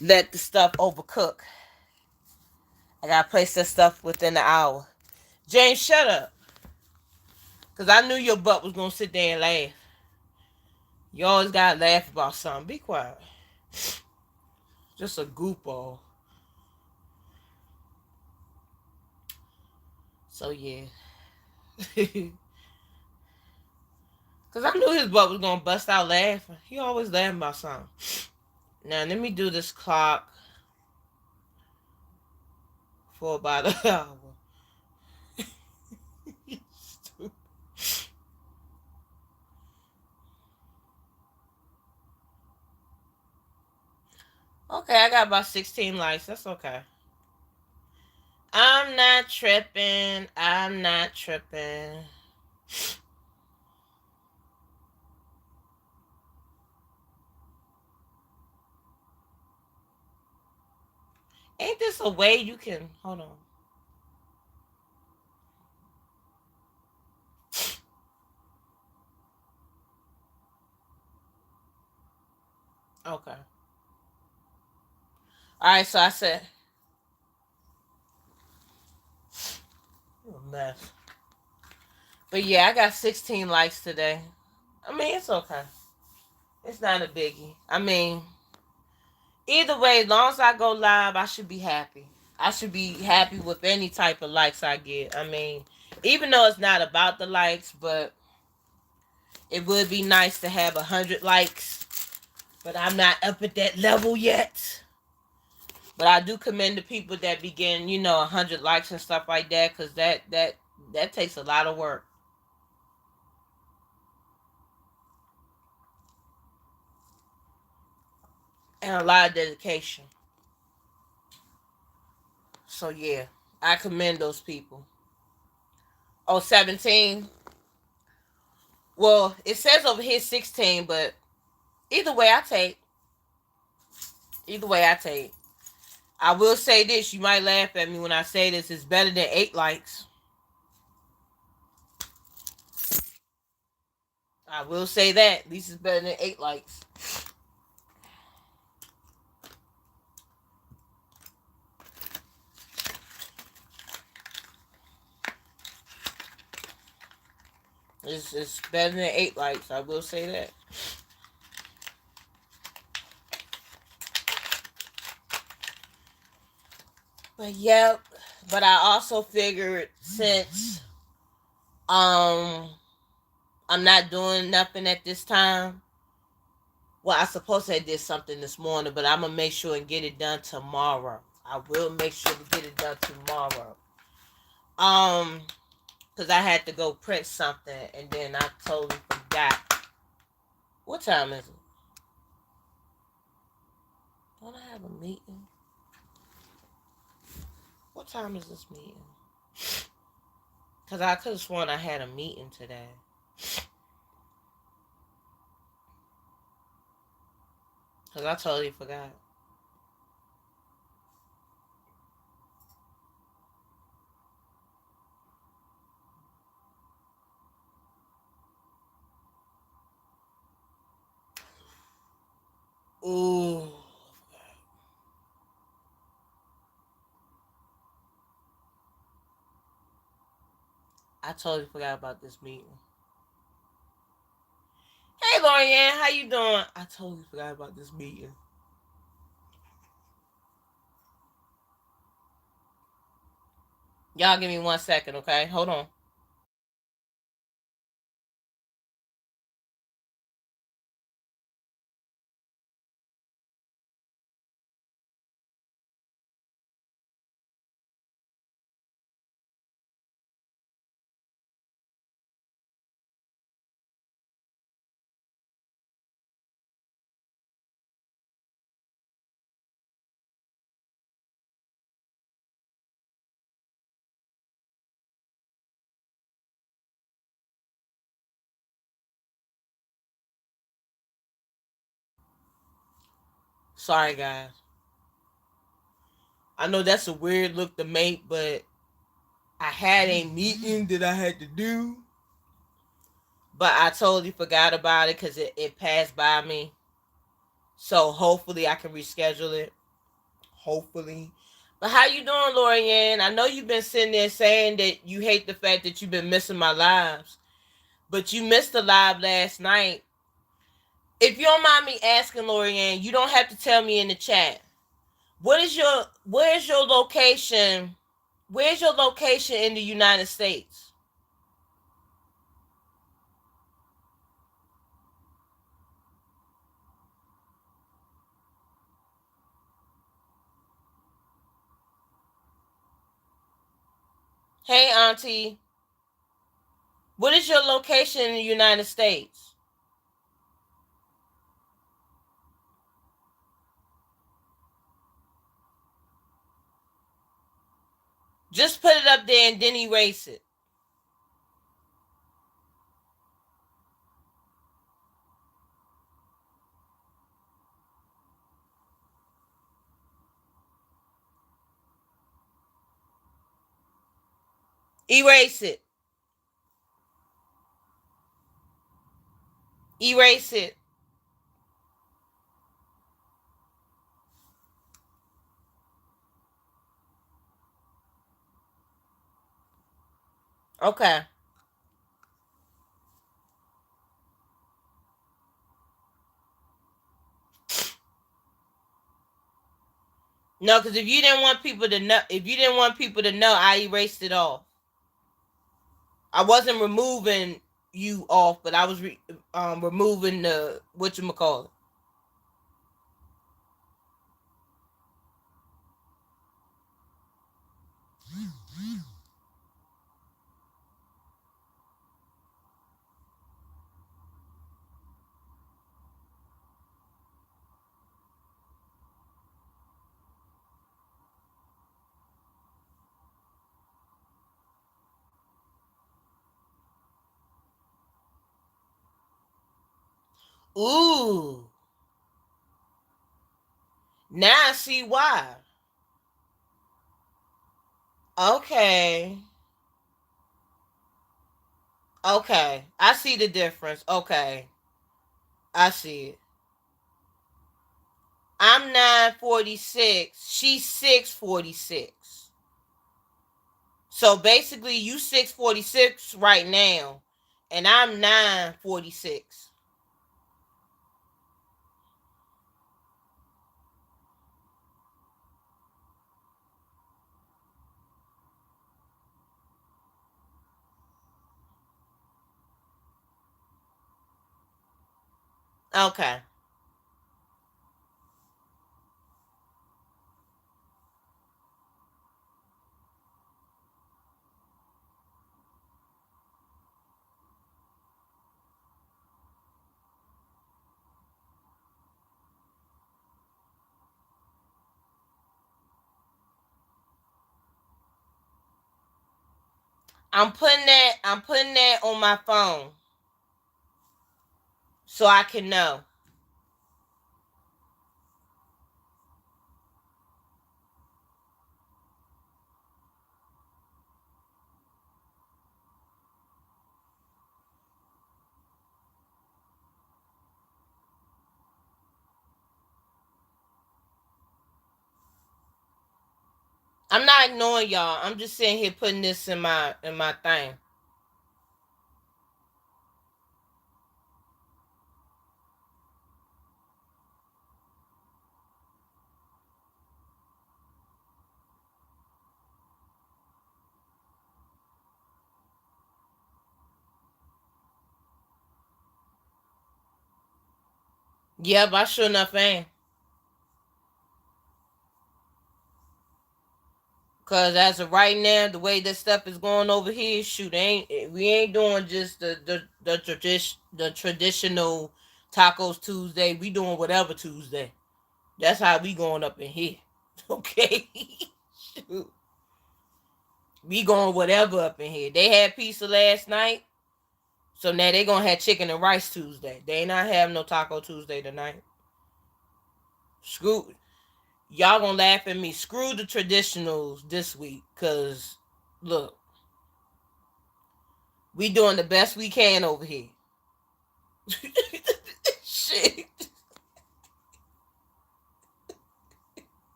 let the stuff overcook. I got to place that stuff within the hour. James, shut up. Because I knew your butt was going to sit there and laugh. You always got to laugh about something. Be quiet. Just a goofball. So, yeah. Because I knew his butt was going to bust out laughing. He always laughing about something. Now, let me do this clock for about an hour. Okay, I got about 16 likes. That's okay. I'm not tripping. I'm not tripping. Ain't this a way you can... Hold on. Okay. Alright, so I said... A mess. But yeah, I got 16 likes today. I mean, it's okay. It's not a biggie. I mean, either way, as long as I go live, I should be happy. I should be happy with any type of likes I get. I mean, even though it's not about the likes, but it would be nice to have 100 likes. But I'm not up at that level yet. But I do commend the people that begin, 100 likes and stuff like that, because that takes a lot of work and a lot of dedication. So yeah, I commend those people. Oh, 17. Well, it says over here 16, but either way I take. Either way I take. I will say this, you might laugh at me when I say this, it's better than 8 likes. I will say that. At least it's better than 8 likes. It's better than 8 likes. I will say that. But yep. But I also figured since um I'm not doing nothing at this time. Well, I suppose I did something this morning, but I'm gonna make sure and get it done tomorrow. I will make sure to get it done tomorrow. Um, because I had to go print something and then I totally forgot. What time is it? Don't I have a meeting? What time is this meeting? Because I could have sworn I had a meeting today. Because I totally forgot. Ooh. I totally forgot about this meeting. Hey, Lorianne, how you doing? I totally forgot about this meeting. Y'all give me 1 second, okay? Hold on. Sorry, guys. I know that's a weird look to make, but I had a meeting that I had to do. But I totally forgot about it because it passed by me. So hopefully I can reschedule it. Hopefully. But how you doing, Lorianne? I know you've been sitting there saying that you hate the fact that you've been missing my lives. But you missed the live last night. If you don't mind me asking, Lorianne, you don't have to tell me in the chat. Where's your location? Where's your location in the United States? Hey, Auntie. What is your location in the United States? Just put it up there and then erase it. Erase it. Erase it. Okay. No, because if you didn't want people to know, I erased it off. I wasn't removing you off, but I was removing the whatchamacallit. Ooh. Now I see why. Okay. Okay. I see the difference. Okay. I see it. I'm 946. She's 646. So basically you 646 right now. and I'm 9:46. Okay. I'm putting that on my phone so I can know. I'm not ignoring y'all. I'm just sitting here putting this in my thing. Yep, I sure enough am. Cause as of right now, the way this stuff is going over here, shoot, ain't we ain't doing just the traditional tacos Tuesday. We doing whatever Tuesday. That's how we going up in here. Okay, shoot, we going whatever up in here. They had pizza last night, so now they gonna have chicken and rice Tuesday. They ain't not have no taco Tuesday tonight. Screw y'all gonna laugh at me. Screw the traditionals this week, cause look, we doing the best we can over here. Shit.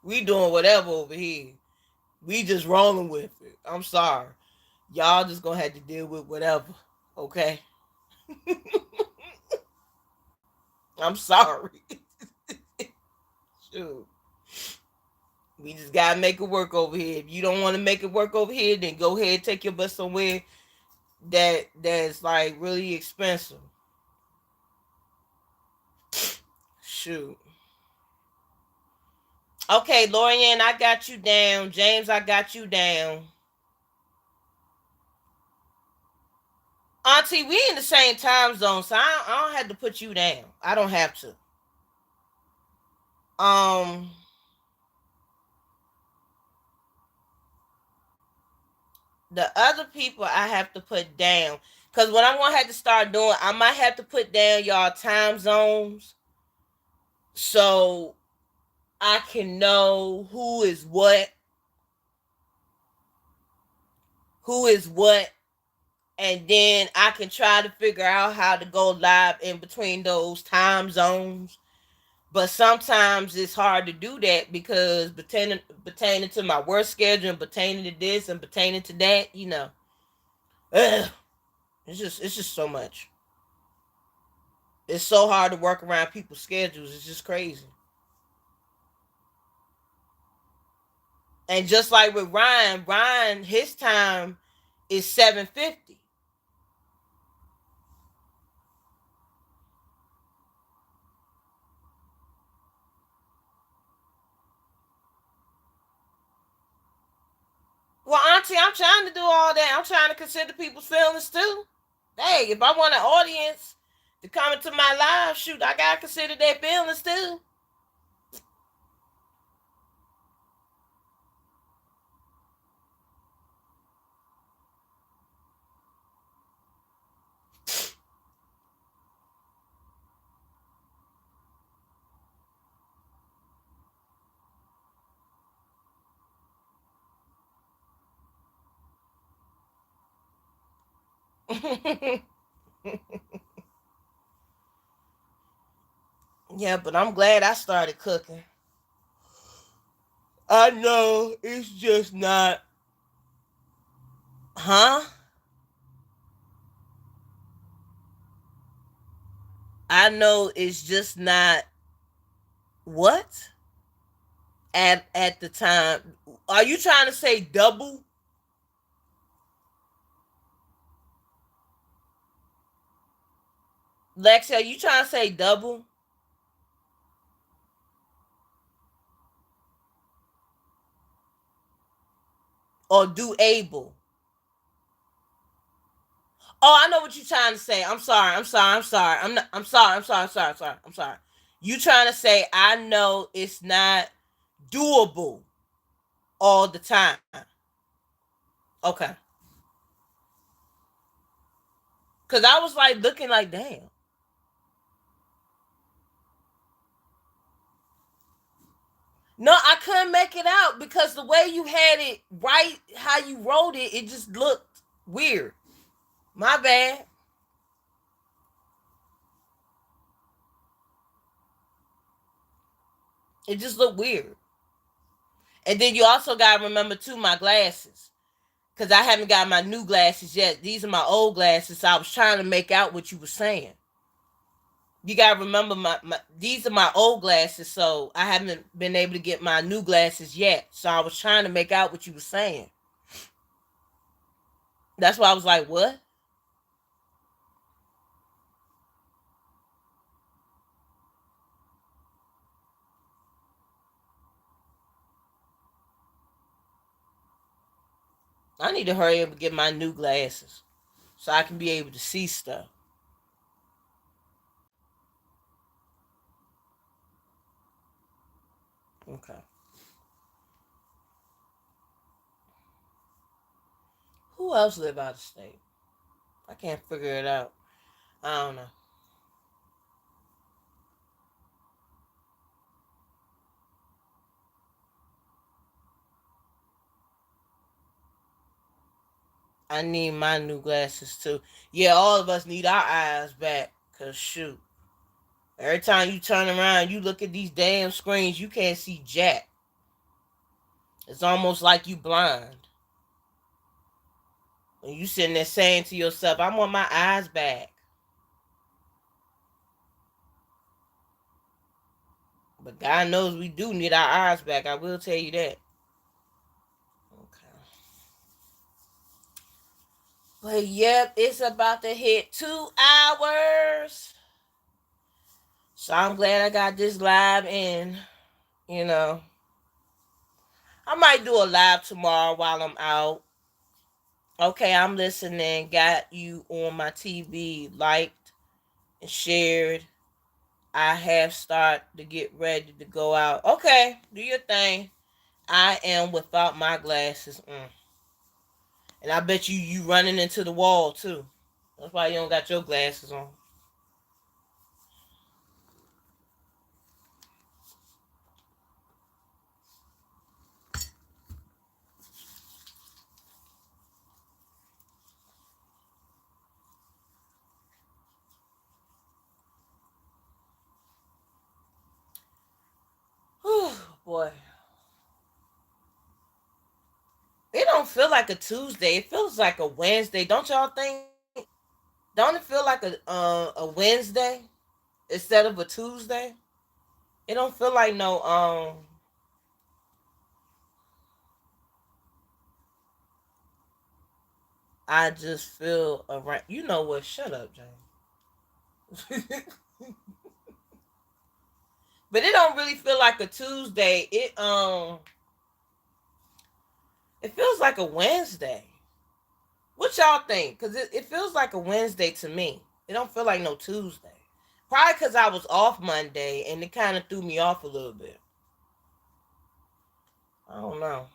We doing whatever over here. We just rolling with it. I'm sorry. Y'all just gonna have to deal with whatever. Okay? I'm sorry. Shoot. We just gotta make it work over here. If you don't want to make it work over here, then go ahead and take your butt somewhere that's like really expensive. Shoot. Okay, Lorianne, I got you down. James, I got you down. Auntie, we in the same time zone, so I don't have to put you down. I don't have to. Um, the other people I have to put down, because what I'm gonna have to start doing, I might have to put down y'all time zones so I can know who is what, and then I can try to figure out how to go live in between those time zones. But sometimes it's hard to do that because pertaining to my work schedule and pertaining to this and pertaining to that, ugh, it's just so much. It's so hard to work around people's schedules. It's just crazy. And just like with Ryan, his time is 7:50. Well, Auntie, I'm trying to do all that. I'm trying to consider people's feelings too. Hey, if I want an audience to come into my live, shoot, I gotta consider their feelings too. Yeah, but I'm glad I started cooking. I know it's just not, huh? I know it's just not what at the time. Are you trying to say double? Lexi, are you trying to say double or do able? Oh, I know what you're trying to say. I'm sorry. I'm sorry. I'm sorry. I'm not. I'm sorry. I'm sorry. I'm sorry. I'm sorry. I'm sorry. You trying to say I know it's not doable all the time? Okay. Cause I was like looking like, damn. No, I couldn't make it out because the way you had it right, how you wrote it, it just looked weird. My bad. It just looked weird. And then you also gotta remember too my glasses. Cause I haven't got my new glasses yet. These are my old glasses. So I was trying to make out what you were saying. You gotta remember my these are my old glasses, so I haven't been able to get my new glasses yet. So I was trying to make out what you were saying. That's why I was like, what? I need to hurry up and get my new glasses so I can be able to see stuff. Okay. Who else live out of state? I can't figure it out. I don't know. I need my new glasses too. Yeah, all of us need our eyes back. Cause shoot, every time you turn around, you look at these damn screens, you can't see jack. It's almost like you blind. And you sitting there saying to yourself, I want my eyes back. But God knows we do need our eyes back. I will tell you that. Okay. But yep, it's about to hit 2 hours. So I'm glad I got this live in. You know, I might do a live tomorrow while I'm out. Okay, I'm listening. Got you on my TV, liked and shared. I have started to get ready to go out. Okay, do your thing. I am without my glasses. And I bet you running into the wall too. That's why you don't got your glasses on. Whew, boy. It don't feel like a Tuesday. It feels like a Wednesday. Don't y'all think? Don't it feel like a Wednesday instead of a Tuesday? It don't feel like no I just feel around. You know what? Shut up, James. But it don't really feel like a Tuesday. It feels like a Wednesday. What y'all think? Cause it feels like a Wednesday to me. It don't feel like no Tuesday. Probably because I was off Monday and it kind of threw me off a little bit. I don't know.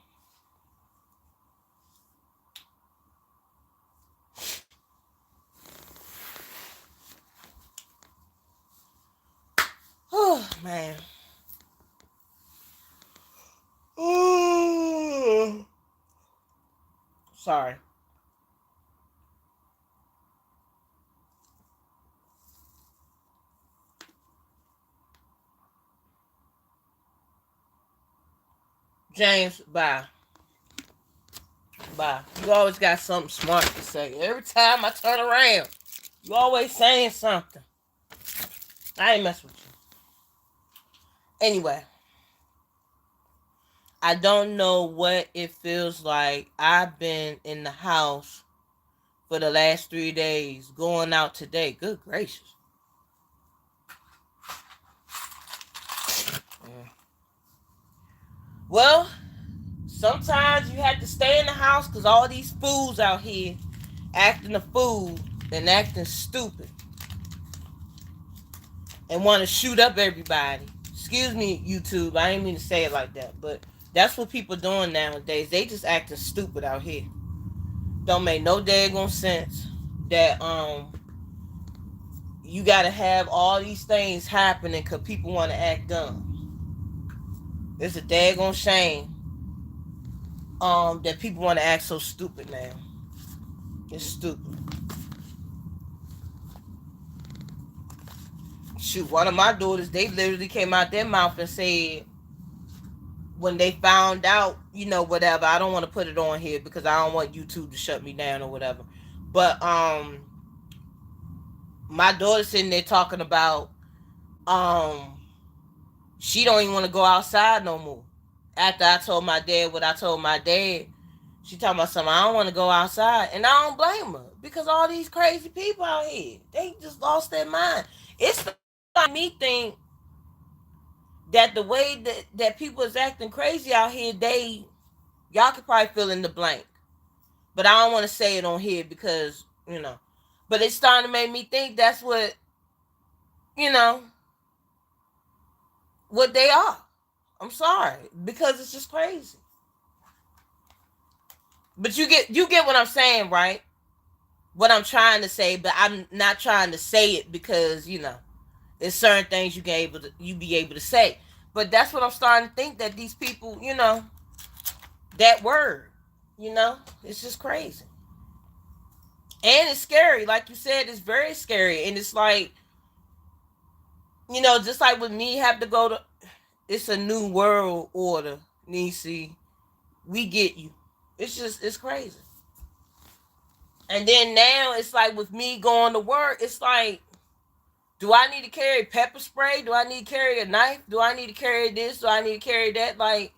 Oh man. Oh, sorry. James, bye. Bye. You always got something smart to say. Every time I turn around, you always saying something. I ain't mess with you. Anyway, I don't know what it feels like. I've been in the house for the last 3 days, going out today. Good gracious. Yeah. Well, sometimes you have to stay in the house because all these fools out here acting a fool and acting stupid and want to shoot up everybody. Excuse me, YouTube. I ain't mean to say it like that, but that's what people doing nowadays. They just acting stupid out here. Don't make no daggone sense that you gotta have all these things happening because people want to act dumb. It's a daggone shame that people want to act so stupid now. It's stupid. Shoot, one of my daughters, they literally came out their mouth and said when they found out, whatever. I don't want to put it on here because I don't want YouTube to shut me down or whatever. But my daughter sitting there talking about um she don't even want to go outside no more. After I told my dad what I told my dad, she talking about something. I don't want to go outside, and I don't blame her because all these crazy people out here, they just lost their mind. It's like me think that the way that people is acting crazy out here, y'all could probably fill in the blank, but I don't want to say it on here because But it's starting to make me think that's you know what they are. I'm sorry because it's just crazy. But you get what I'm saying, right? What I'm trying to say, but I'm not trying to say it because there's certain things you be able to say. But that's what I'm starting to think that these people, that word, it's just crazy. And it's scary. Like you said, it's very scary. And it's like, just like with me have to go to it's a new world order, Nisi. We get you. It's crazy. And then now it's like with me going to work, it's like, do I need to carry pepper spray? Do I need to carry a knife? Do I need to carry this? Do I need to carry that? Like,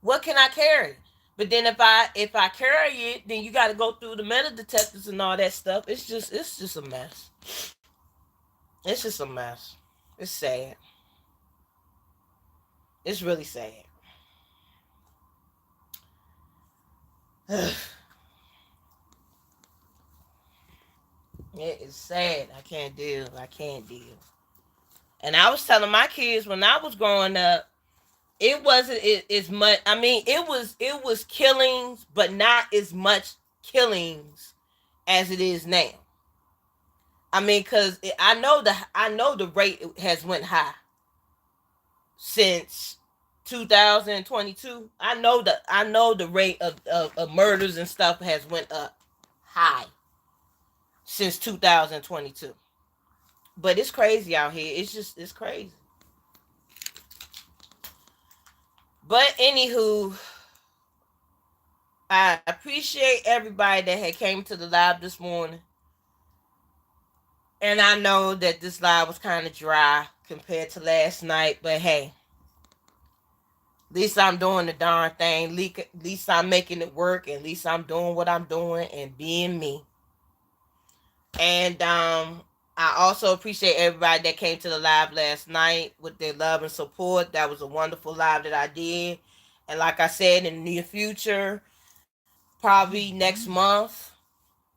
what can I carry? But then if I carry it, then you got to go through the metal detectors and all that stuff. It's just a mess. It's just a mess. It's sad. It's really sad. It is sad. I can't deal. I can't deal. And I was telling my kids when I was growing up, it wasn't as much. I mean, it was killings, but not as much killings as it is now. I mean, cause I know the rate has went high since 2022. I know the rate of murders and stuff has went up high since 2022. But it's crazy out here. It's crazy. But anywho, I appreciate everybody that had came to the live this morning. And I know that this live was kind of dry compared to last night, but hey, at least I'm doing the darn thing. At least I'm making it work. At least I'm doing what I'm doing and being me. And I also appreciate everybody that came to the live last night with their love and support. That was a wonderful live that I did. And like I said, in the near future, probably next month,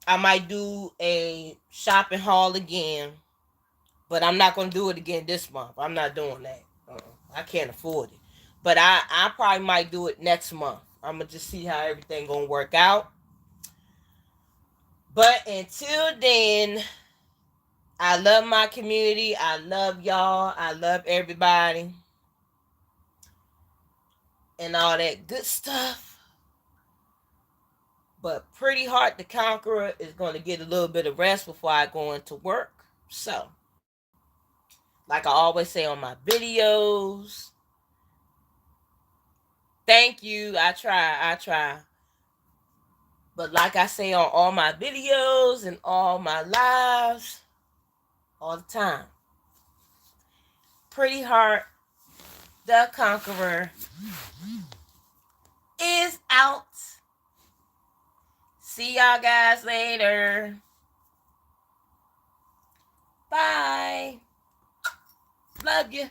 I might do a shopping haul again. But I'm not going to do it again this month. I'm not doing that. I can't afford it. But I probably might do it next month. I'm going to just see how everything going to work out. But until then, I love my community. I love y'all. I love everybody. And all that good stuff. But Pretty Heart the Conqueror is going to get a little bit of rest before I go into work. So, like I always say on my videos, thank you. I try. But like I say on all my videos and all my lives, all the time, Pretty Heart the Conqueror is out. See y'all guys later. Bye. Love you.